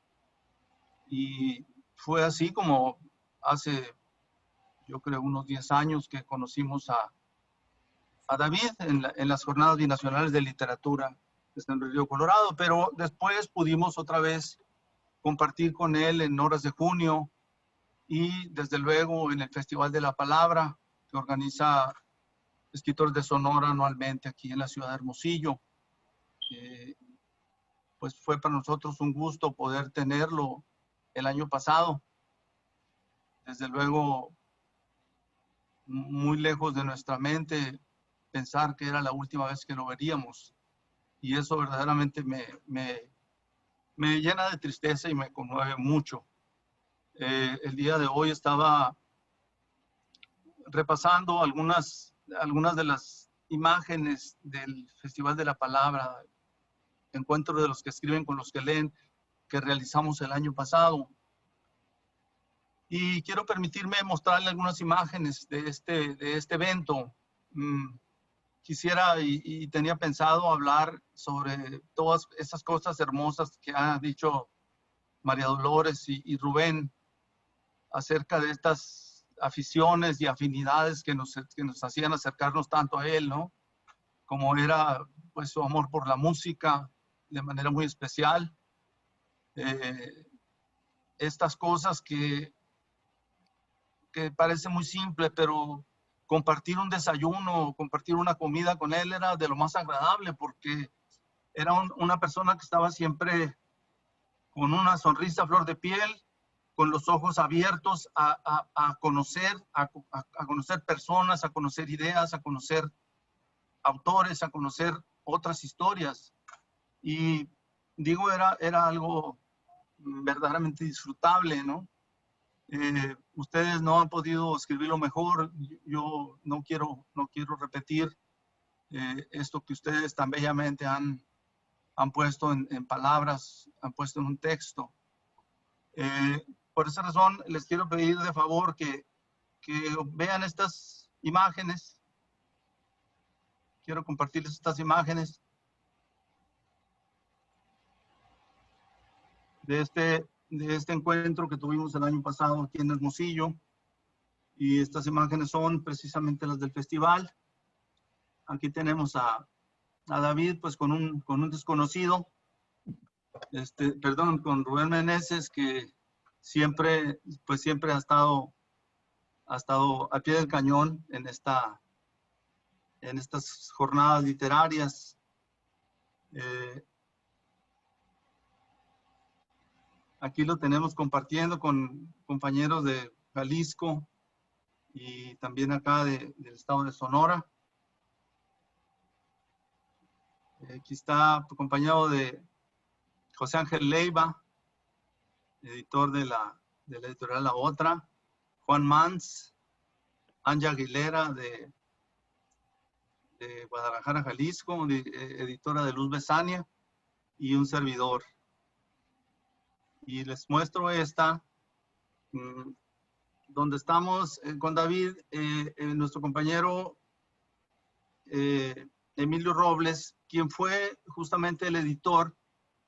Y fue así como hace, yo creo, unos 10 años que conocimos a David en las Jornadas Binacionales de Literatura desde el Río Colorado, pero después pudimos otra vez compartir con él en Horas de Junio y desde luego en el Festival de la Palabra que organiza Escritores de Sonora anualmente aquí en la ciudad de Hermosillo. Pues fue para nosotros un gusto poder tenerlo el año pasado. Desde luego, muy lejos de nuestra mente pensar que era la última vez que lo veríamos. Y eso verdaderamente me llena de tristeza y me conmueve mucho. El día de hoy estaba repasando algunas de las imágenes del Festival de la Palabra, encuentro de los que escriben con los que leen, que realizamos el año pasado. Y quiero permitirme mostrarle algunas imágenes de este evento. Quisiera y tenía pensado hablar sobre todas esas cosas hermosas que ha dicho María Dolores y Rubén acerca de estas aficiones y afinidades que nos hacían acercarnos tanto a él, ¿no? Como era pues su amor por la música de manera muy especial. Estas cosas que parece muy simple, pero compartir un desayuno, compartir una comida con él era de lo más agradable, porque era una persona que estaba siempre con una sonrisa a flor de piel, con los ojos abiertos a conocer personas, a conocer ideas, a conocer autores, a conocer otras historias. Y digo, era algo verdaderamente disfrutable, ¿no? Ustedes no han podido escribirlo mejor. Yo no quiero repetir esto que ustedes tan bellamente han puesto en palabras, han puesto en un texto. Por esa razón les quiero pedir de favor que vean estas imágenes. Quiero compartirles estas imágenes de este encuentro que tuvimos el año pasado aquí en Hermosillo. Y estas imágenes son precisamente las del festival. Aquí tenemos a David pues con un desconocido, con Rubén Meneses, que siempre ha estado al pie del cañón en estas jornadas literarias. Aquí lo tenemos compartiendo con compañeros de Jalisco y también acá del estado de Sonora. Aquí está acompañado de José Ángel Leiva, editor de la editorial La Otra, Juan Mans, Anja Aguilera de Guadalajara, Jalisco, editora de Luz Besania, y un servidor. Y les muestro esta, donde estamos con David, nuestro compañero Emilio Robles, quien fue justamente el editor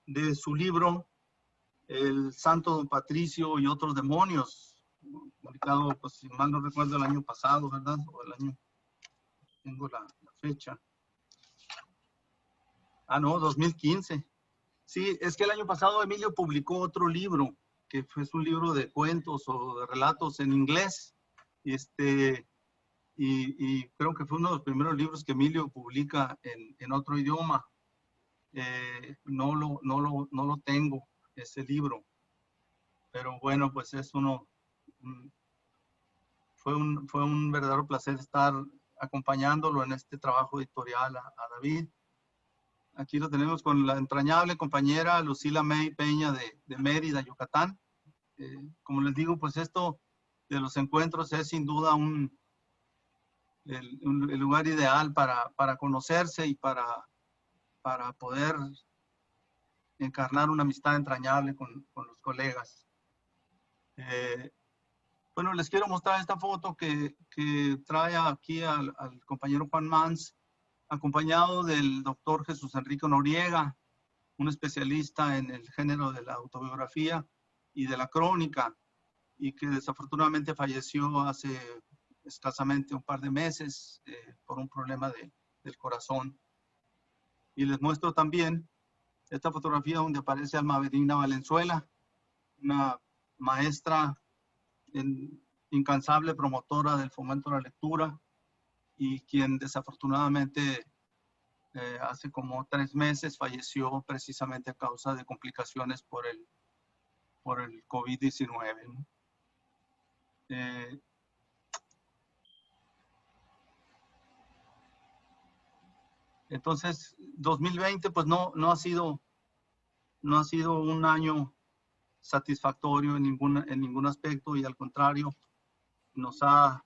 de su libro El Santo Don Patricio y otros demonios, publicado, pues si mal no recuerdo, el año pasado, ¿verdad? O el año, tengo la fecha. Ah, no, 2015. Sí, es que el año pasado Emilio publicó otro libro, que fue un libro de cuentos o de relatos en inglés. Y creo que fue uno de los primeros libros que Emilio publica en otro idioma. No lo tengo, ese libro. Pero bueno, pues fue un verdadero placer estar acompañándolo en este trabajo editorial a David. Aquí lo tenemos con la entrañable compañera Lucila May Peña de Mérida, Yucatán. Como les digo, pues esto de los encuentros es sin duda el lugar ideal para conocerse y para poder encarnar una amistad entrañable con los colegas. Bueno, les quiero mostrar esta foto que trae aquí al compañero Juan Mans, acompañado del doctor Jesús Enrique Noriega, un especialista en el género de la autobiografía y de la crónica, y que desafortunadamente falleció hace escasamente un par de meses por un problema del corazón. Y les muestro también esta fotografía donde aparece Alma Benigna Valenzuela, una maestra incansable promotora del fomento de la lectura, y quien desafortunadamente hace como 3 meses falleció precisamente a causa de complicaciones por el COVID-19, ¿no? Entonces, 2020 pues no ha sido un año satisfactorio en ningún aspecto, y al contrario, nos ha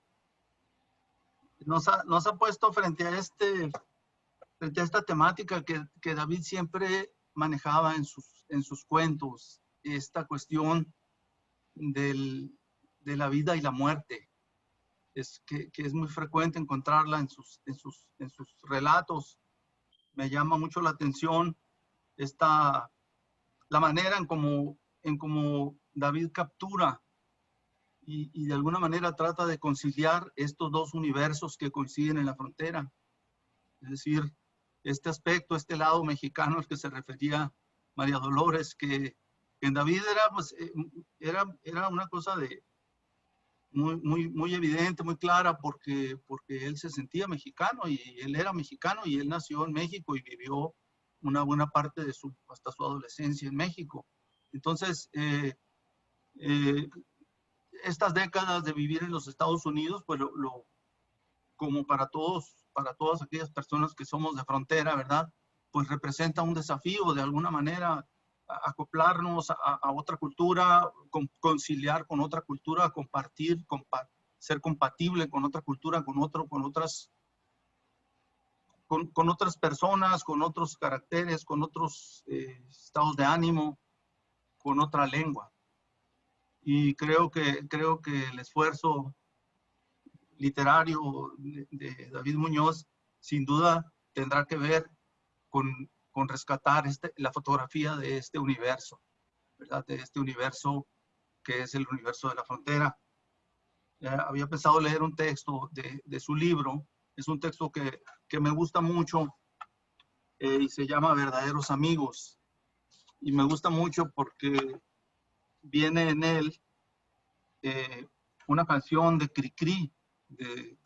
puesto frente a esta temática que David siempre manejaba en sus cuentos, esta cuestión de la vida y la muerte. Que es muy frecuente encontrarla en sus relatos. Me llama mucho la atención la manera en cómo en cómo David captura y de alguna manera trata de conciliar estos dos universos que coinciden en la frontera. Es decir, este aspecto, este lado mexicano al que se refería María Dolores, que en David era, pues, era una cosa de muy evidente, muy clara, porque él se sentía mexicano y él era mexicano y él nació en México y vivió una buena parte de hasta su adolescencia en México. Entonces, estas décadas de vivir en los Estados Unidos, pues como para todas aquellas personas que somos de frontera, ¿verdad? Pues representa un desafío de alguna manera, acoplarnos a otra cultura, conciliar con otra cultura, compartir, ser compatible con otra cultura, con otras personas, con otros caracteres, con otros estados de ánimo, con otra lengua. Y creo que el esfuerzo literario de David Muñoz sin duda tendrá que ver con rescatar la fotografía de este universo, ¿verdad? De este universo que es el universo de la frontera. Había pensado leer un texto de su libro. Es un texto que me gusta mucho y se llama Verdaderos Amigos. Y me gusta mucho porque viene en él una canción de Cricri, de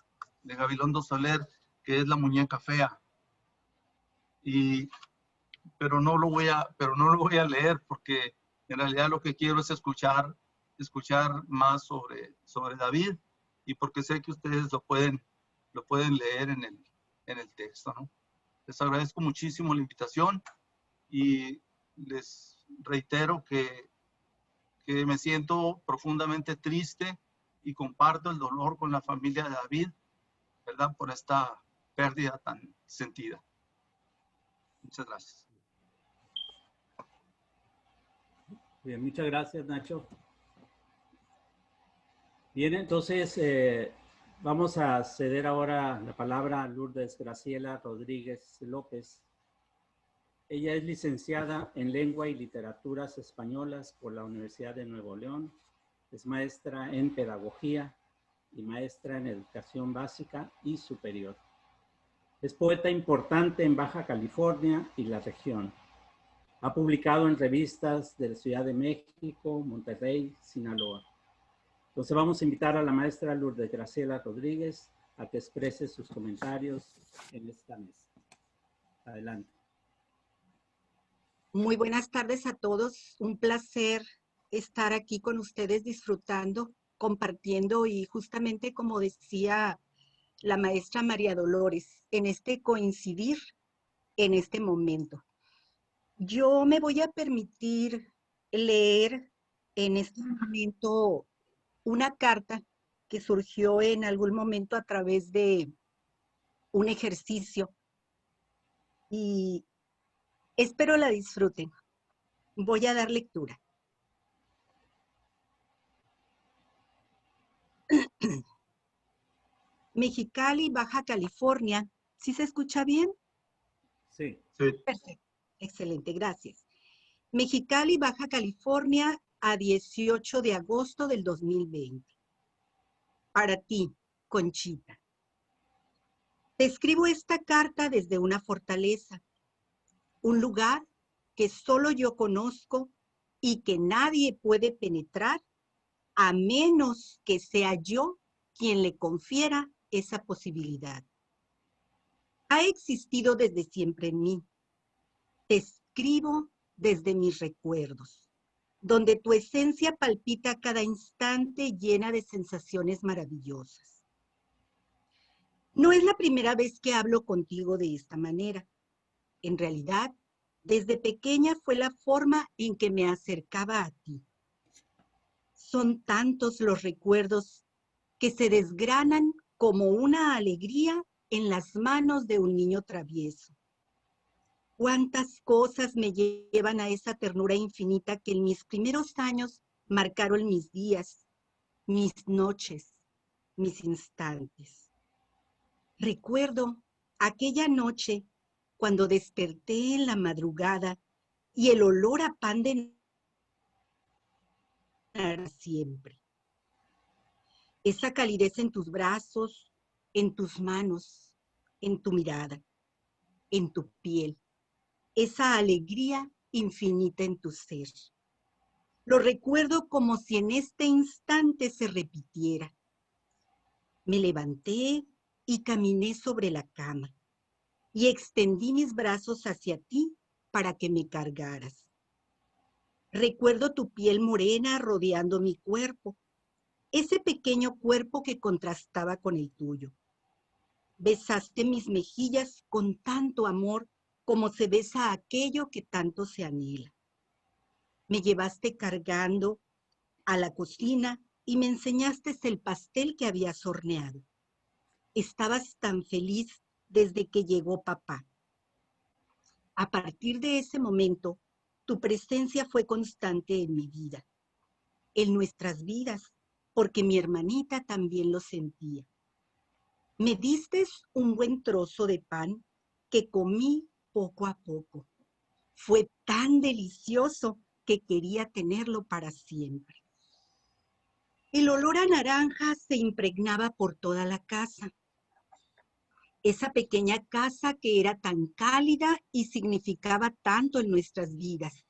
Gabilondo Soler, que es La Muñeca Fea. Pero no lo voy a leer porque en realidad lo que quiero es escuchar más sobre David, y porque sé que ustedes lo pueden leer en el texto, ¿no? Les agradezco muchísimo la invitación y les reitero que me siento profundamente triste y comparto el dolor con la familia de David, ¿verdad? Por esta pérdida tan sentida. Muchas gracias. Bien, muchas gracias, Nacho. Bien, entonces vamos a ceder ahora la palabra a Lourdes Graciela Rodríguez López. Ella es licenciada en Lengua y Literaturas Españolas por la Universidad de Nuevo León. Es maestra en Pedagogía y maestra en Educación Básica y Superior. Es poeta importante en Baja California y la región. Ha publicado en revistas de la Ciudad de México, Monterrey, Sinaloa. Entonces vamos a invitar a la maestra Lourdes Graciela Rodríguez a que exprese sus comentarios en esta mesa. Adelante. Muy buenas tardes a todos. Un placer estar aquí con ustedes disfrutando, compartiendo y justamente como decía la maestra María Dolores, en este coincidir en este momento. Yo me voy a permitir leer en este momento una carta que surgió en algún momento a través de un ejercicio y espero la disfruten. Voy a dar lectura. Mexicali, Baja California. ¿Sí se escucha bien? Sí. Sí. Perfecto. Excelente, gracias. Mexicali, Baja California, a 18 de agosto del 2020. Para ti, Conchita. Te escribo esta carta desde una fortaleza, un lugar que solo yo conozco y que nadie puede penetrar a menos que sea yo quien le confiera esa posibilidad. Ha existido desde siempre en mí. Te escribo desde mis recuerdos, donde tu esencia palpita cada instante llena de sensaciones maravillosas. No es la primera vez que hablo contigo de esta manera. En realidad, desde pequeña fue la forma en que me acercaba a ti. Son tantos los recuerdos que se desgranan como una alegría en las manos de un niño travieso. Cuántas cosas me llevan a esa ternura infinita que en mis primeros años marcaron mis días, mis noches, mis instantes. Recuerdo aquella noche cuando desperté en la madrugada y el olor a pan de para siempre. Esa calidez en tus brazos, en tus manos, en tu mirada, en tu piel, esa alegría infinita en tu ser. Lo recuerdo como si en este instante se repitiera. Me levanté y caminé sobre la cama y extendí mis brazos hacia ti para que me cargaras. Recuerdo tu piel morena rodeando mi cuerpo, ese pequeño cuerpo que contrastaba con el tuyo. Besaste mis mejillas con tanto amor como se besa aquello que tanto se anhela. Me llevaste cargando a la cocina y me enseñaste el pastel que habías horneado. Estabas tan feliz desde que llegó papá. A partir de ese momento, tu presencia fue constante en mi vida, en nuestras vidas, porque mi hermanita también lo sentía. Me diste un buen trozo de pan que comí poco a poco. Fue tan delicioso que quería tenerlo para siempre. El olor a naranja se impregnaba por toda la casa. Esa pequeña casa que era tan cálida y significaba tanto en nuestras vidas.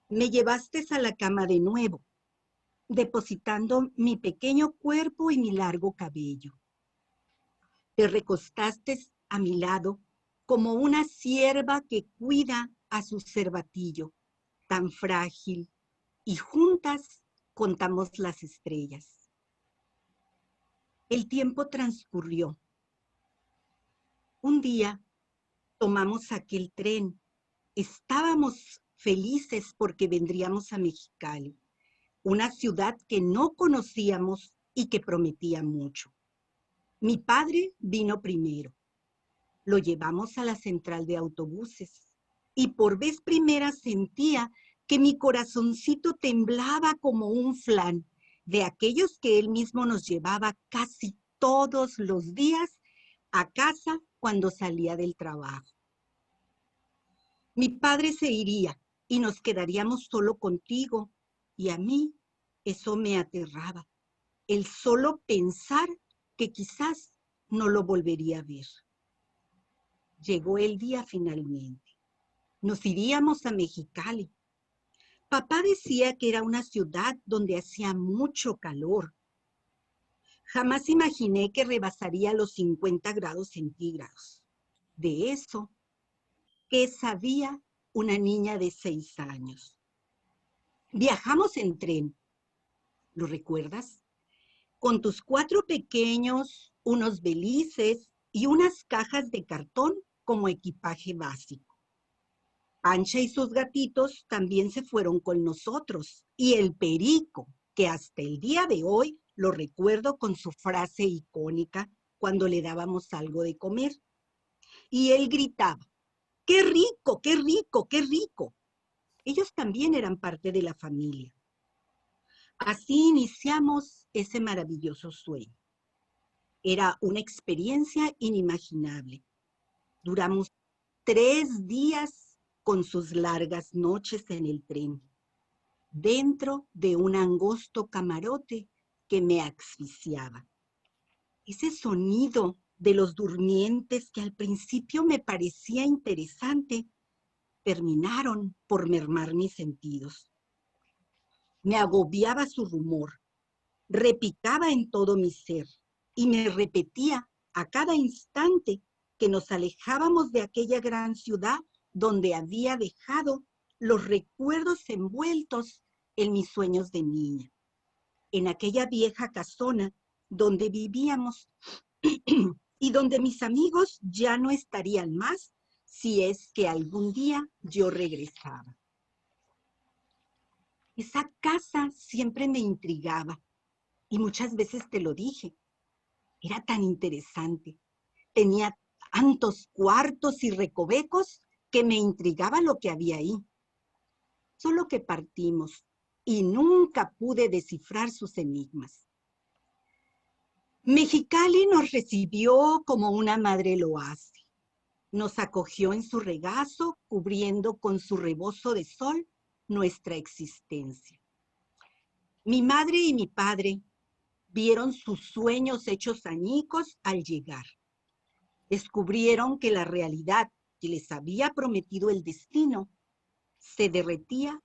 Me llevaste a la cama de nuevo, depositando mi pequeño cuerpo y mi largo cabello. Te recostaste a mi lado como una cierva que cuida a su cervatillo, tan frágil, y juntas contamos las estrellas. El tiempo transcurrió. Un día tomamos aquel tren. Estábamos felices porque vendríamos a Mexicali, una ciudad que no conocíamos y que prometía mucho. Mi padre vino primero. Lo llevamos a la central de autobuses y por vez primera sentía que mi corazoncito temblaba como un flan de aquellos que él mismo nos llevaba casi todos los días a casa cuando salía del trabajo. Mi padre se iría y nos quedaríamos solo contigo y a mí eso me aterraba, el solo pensar que quizás no lo volvería a ver. Llegó el día finalmente. Nos iríamos a Mexicali. Papá decía que era una ciudad donde hacía mucho calor. Jamás imaginé que rebasaría los 50 grados centígrados. De eso, ¿qué sabía una niña de 6 años? Viajamos en tren. ¿Lo recuerdas? Con tus 4 pequeños, unos belices y unas cajas de cartón como equipaje básico. Pancha y sus gatitos también se fueron con nosotros. Y el perico, que hasta el día de hoy lo recuerdo con su frase icónica cuando le dábamos algo de comer. Y él gritaba, ¡qué rico, qué rico, qué rico! Ellos también eran parte de la familia. Así iniciamos ese maravilloso sueño. Era una experiencia inimaginable. Duramos 3 días con sus largas noches en el tren, dentro de un angosto camarote que me asfixiaba. Ese sonido de los durmientes que al principio me parecía interesante, terminaron por mermar mis sentidos. Me agobiaba su rumor, repicaba en todo mi ser y me repetía a cada instante que nos alejábamos de aquella gran ciudad donde había dejado los recuerdos envueltos en mis sueños de niña, en aquella vieja casona donde vivíamos y donde mis amigos ya no estarían más si es que algún día yo regresaba. Esa casa siempre me intrigaba y muchas veces te lo dije. Era tan interesante. Tenía tantos cuartos y recovecos que me intrigaba lo que había ahí. Solo que partimos y nunca pude descifrar sus enigmas. Mexicali nos recibió como una madre lo hace. Nos acogió en su regazo, cubriendo con su rebozo de sol nuestra existencia. Mi madre y mi padre vieron sus sueños hechos añicos al llegar. Descubrieron que la realidad que les había prometido el destino se derretía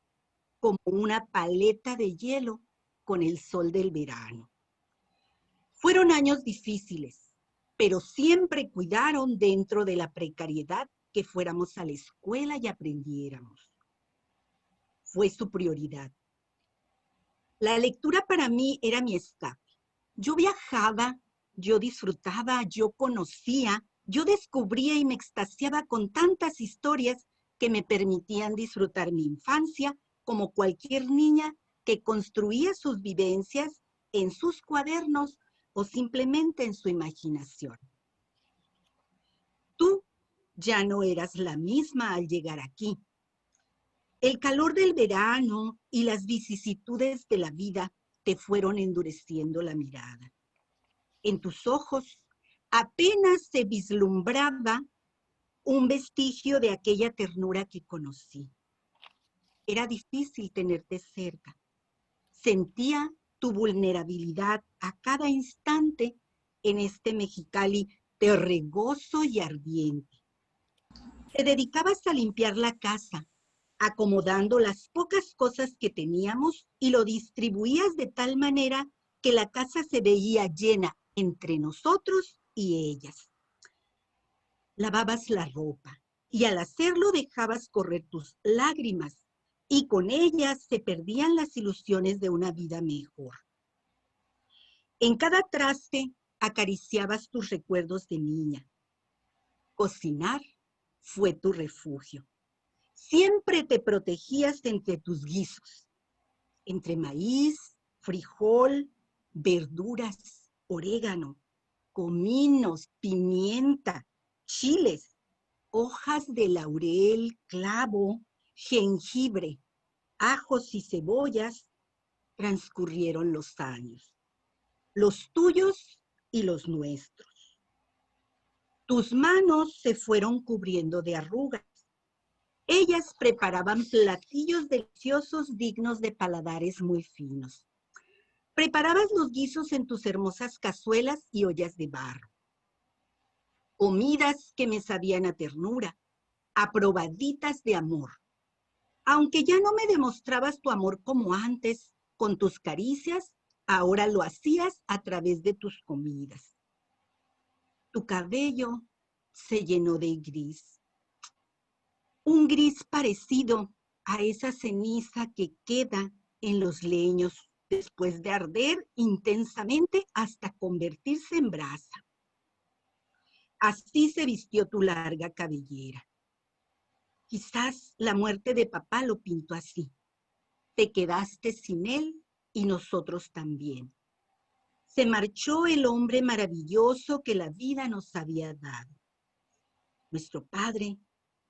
como una paleta de hielo con el sol del verano. Fueron años difíciles, pero siempre cuidaron dentro de la precariedad que fuéramos a la escuela y aprendiéramos. Fue su prioridad. La lectura para mí era mi escape. Yo viajaba, yo disfrutaba, yo conocía, yo descubría y me extasiaba con tantas historias que me permitían disfrutar mi infancia como cualquier niña que construía sus vivencias en sus cuadernos o simplemente en su imaginación. Tú ya no eras la misma al llegar aquí. El calor del verano y las vicisitudes de la vida te fueron endureciendo la mirada. En tus ojos apenas se vislumbraba un vestigio de aquella ternura que conocí. Era difícil tenerte cerca. Sentía tu vulnerabilidad a cada instante en este Mexicali terregoso y ardiente. Te dedicabas a limpiar la casa, acomodando las pocas cosas que teníamos y lo distribuías de tal manera que la casa se veía llena entre nosotros y ellas. Lavabas la ropa y al hacerlo dejabas correr tus lágrimas y con ellas se perdían las ilusiones de una vida mejor. En cada traste acariciabas tus recuerdos de niña. Cocinar fue tu refugio. Siempre te protegías entre tus guisos, entre maíz, frijol, verduras, orégano, cominos, pimienta, chiles, hojas de laurel, clavo, jengibre, ajos y cebollas. Transcurrieron los años, los tuyos y los nuestros. Tus manos se fueron cubriendo de arrugas. Ellas preparaban platillos deliciosos dignos de paladares muy finos. Preparabas los guisos en tus hermosas cazuelas y ollas de barro. Comidas que me sabían a ternura, aprobaditas de amor. Aunque ya no me demostrabas tu amor como antes, con tus caricias, ahora lo hacías a través de tus comidas. Tu cabello se llenó de gris. Un gris parecido a esa ceniza que queda en los leños después de arder intensamente hasta convertirse en brasa. Así se vistió tu larga cabellera. Quizás la muerte de papá lo pintó así. Te quedaste sin él y nosotros también. Se marchó el hombre maravilloso que la vida nos había dado. Nuestro padre,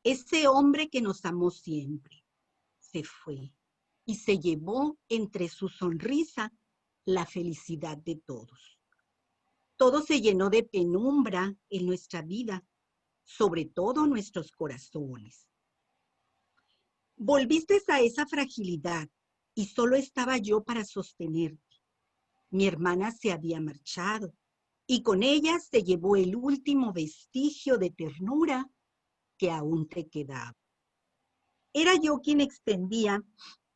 ese hombre que nos amó siempre, se fue y se llevó entre su sonrisa la felicidad de todos. Todo se llenó de penumbra en nuestra vida, sobre todo nuestros corazones. Volviste a esa fragilidad y solo estaba yo para sostenerte. Mi hermana se había marchado y con ella se llevó el último vestigio de ternura que aún te quedaba. Era yo quien extendía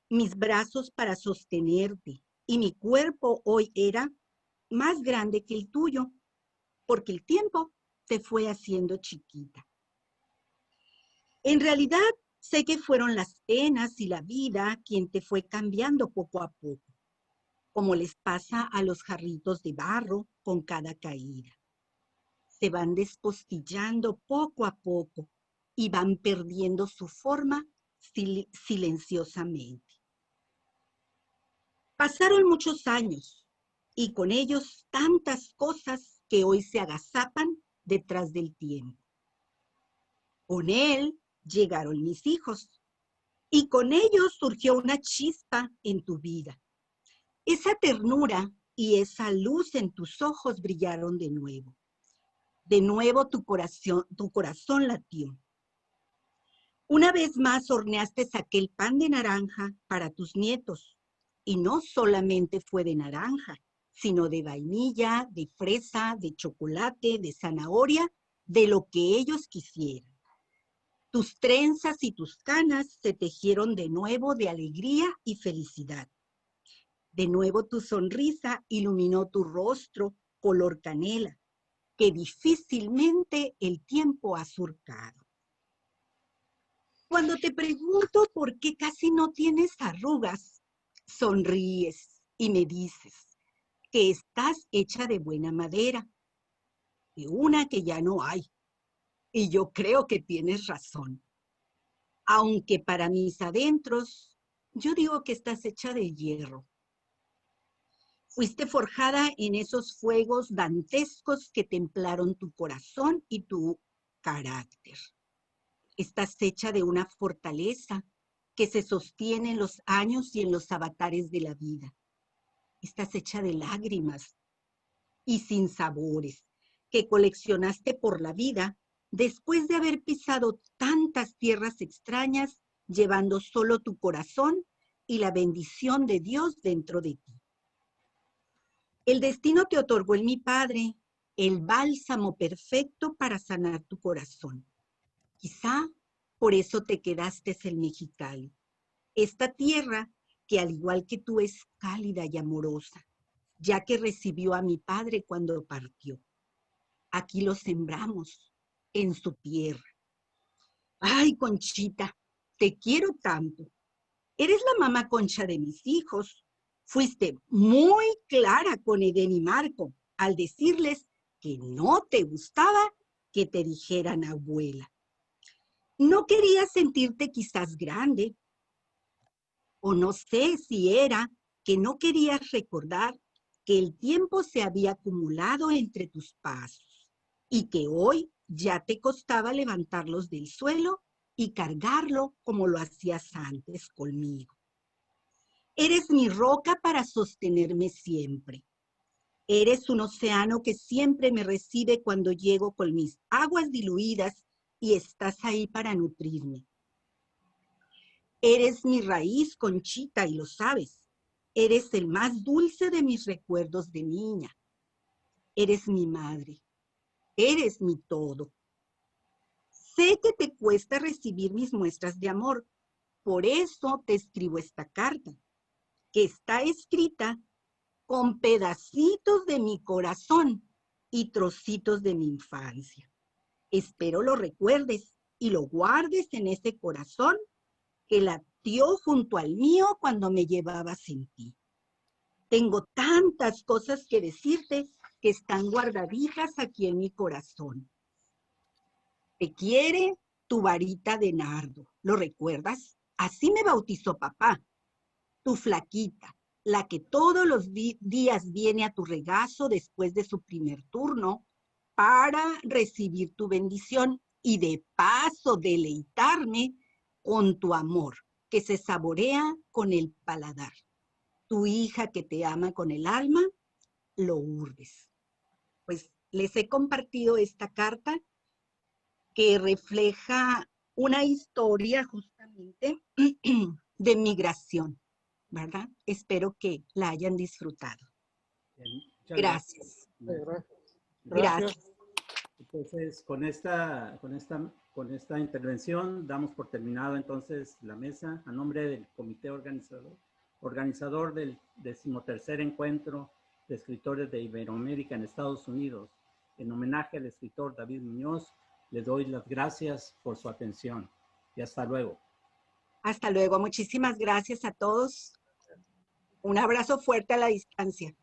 mis brazos para sostenerte y mi cuerpo hoy era más grande que el tuyo, porque el tiempo te fue haciendo chiquita. En realidad, sé que fueron las penas y la vida quien te fue cambiando poco a poco, como les pasa a los jarritos de barro con cada caída. Se van despostillando poco a poco y van perdiendo su forma silenciosamente. Pasaron muchos años y con ellos tantas cosas que hoy se agazapan detrás del tiempo. Con él llegaron mis hijos y con ellos surgió una chispa en tu vida. Esa ternura y esa luz en tus ojos brillaron de nuevo. De nuevo tu corazón latió. Una vez más horneaste aquel pan de naranja para tus nietos Y no solamente fue de naranja, sino de vainilla, de fresa, de chocolate, de zanahoria, de lo que ellos quisieran. Tus trenzas y tus canas se tejieron de nuevo de alegría y felicidad. De nuevo tu sonrisa iluminó tu rostro color canela, que difícilmente el tiempo ha surcado. Cuando te pregunto por qué casi no tienes arrugas, sonríes y me dices que estás hecha de buena madera, de una que ya no hay. Y yo creo que tienes razón. Aunque para mis adentros, yo digo que estás hecha de hierro. Fuiste forjada en esos fuegos dantescos que templaron tu corazón y tu carácter. Estás hecha de una fortaleza que se sostiene en los años y en los avatares de la vida. Estás hecha de lágrimas y sinsabores que coleccionaste por la vida después de haber pisado tantas tierras extrañas, llevando solo tu corazón y la bendición de Dios dentro de ti. El destino te otorgó en mi Padre el bálsamo perfecto para sanar tu corazón. Quizá por eso te quedaste en Mexicali, esta tierra que al igual que tú es cálida y amorosa, ya que recibió a mi Padre cuando partió. Aquí lo sembramos, en su tierra. Ay, Conchita, te quiero tanto. Eres la mamá Concha de mis hijos. Fuiste muy clara con Eden y Marco al decirles que no te gustaba que te dijeran abuela. No querías sentirte quizás grande, o no sé si era que no querías recordar que el tiempo se había acumulado entre tus pasos y que hoy ya te costaba levantarlos del suelo y cargarlo como lo hacías antes conmigo. Eres mi roca para sostenerme siempre. Eres un océano que siempre me recibe cuando llego con mis aguas diluidas y estás ahí para nutrirme. Eres mi raíz, Conchita, y lo sabes. Eres el más dulce de mis recuerdos de niña. Eres mi madre. Eres mi todo. Sé que te cuesta recibir mis muestras de amor. Por eso te escribo esta carta, que está escrita con pedacitos de mi corazón y trocitos de mi infancia. Espero lo recuerdes y lo guardes en ese corazón que latió junto al mío cuando me llevabas en ti. Tengo tantas cosas que decirte que están guardaditas aquí en mi corazón. Te quiere tu varita de nardo, ¿lo recuerdas? Así me bautizó papá. Tu flaquita, la que todos los días viene a tu regazo después de su primer turno para recibir tu bendición y de paso deleitarme con tu amor, que se saborea con el paladar. Tu hija que te ama con el alma, Lourdes. Pues les he compartido esta carta que refleja una historia justamente de migración, ¿verdad? Espero que la hayan disfrutado. Bien, Gracias. Gracias. Entonces, con esta intervención damos por terminado entonces la mesa a nombre del comité organizador del 13º encuentro de escritores de Iberoamérica en Estados Unidos. En homenaje al escritor David Muñoz, le doy las gracias por su atención y hasta luego. Hasta luego. Muchísimas gracias a todos. Un abrazo fuerte a la distancia.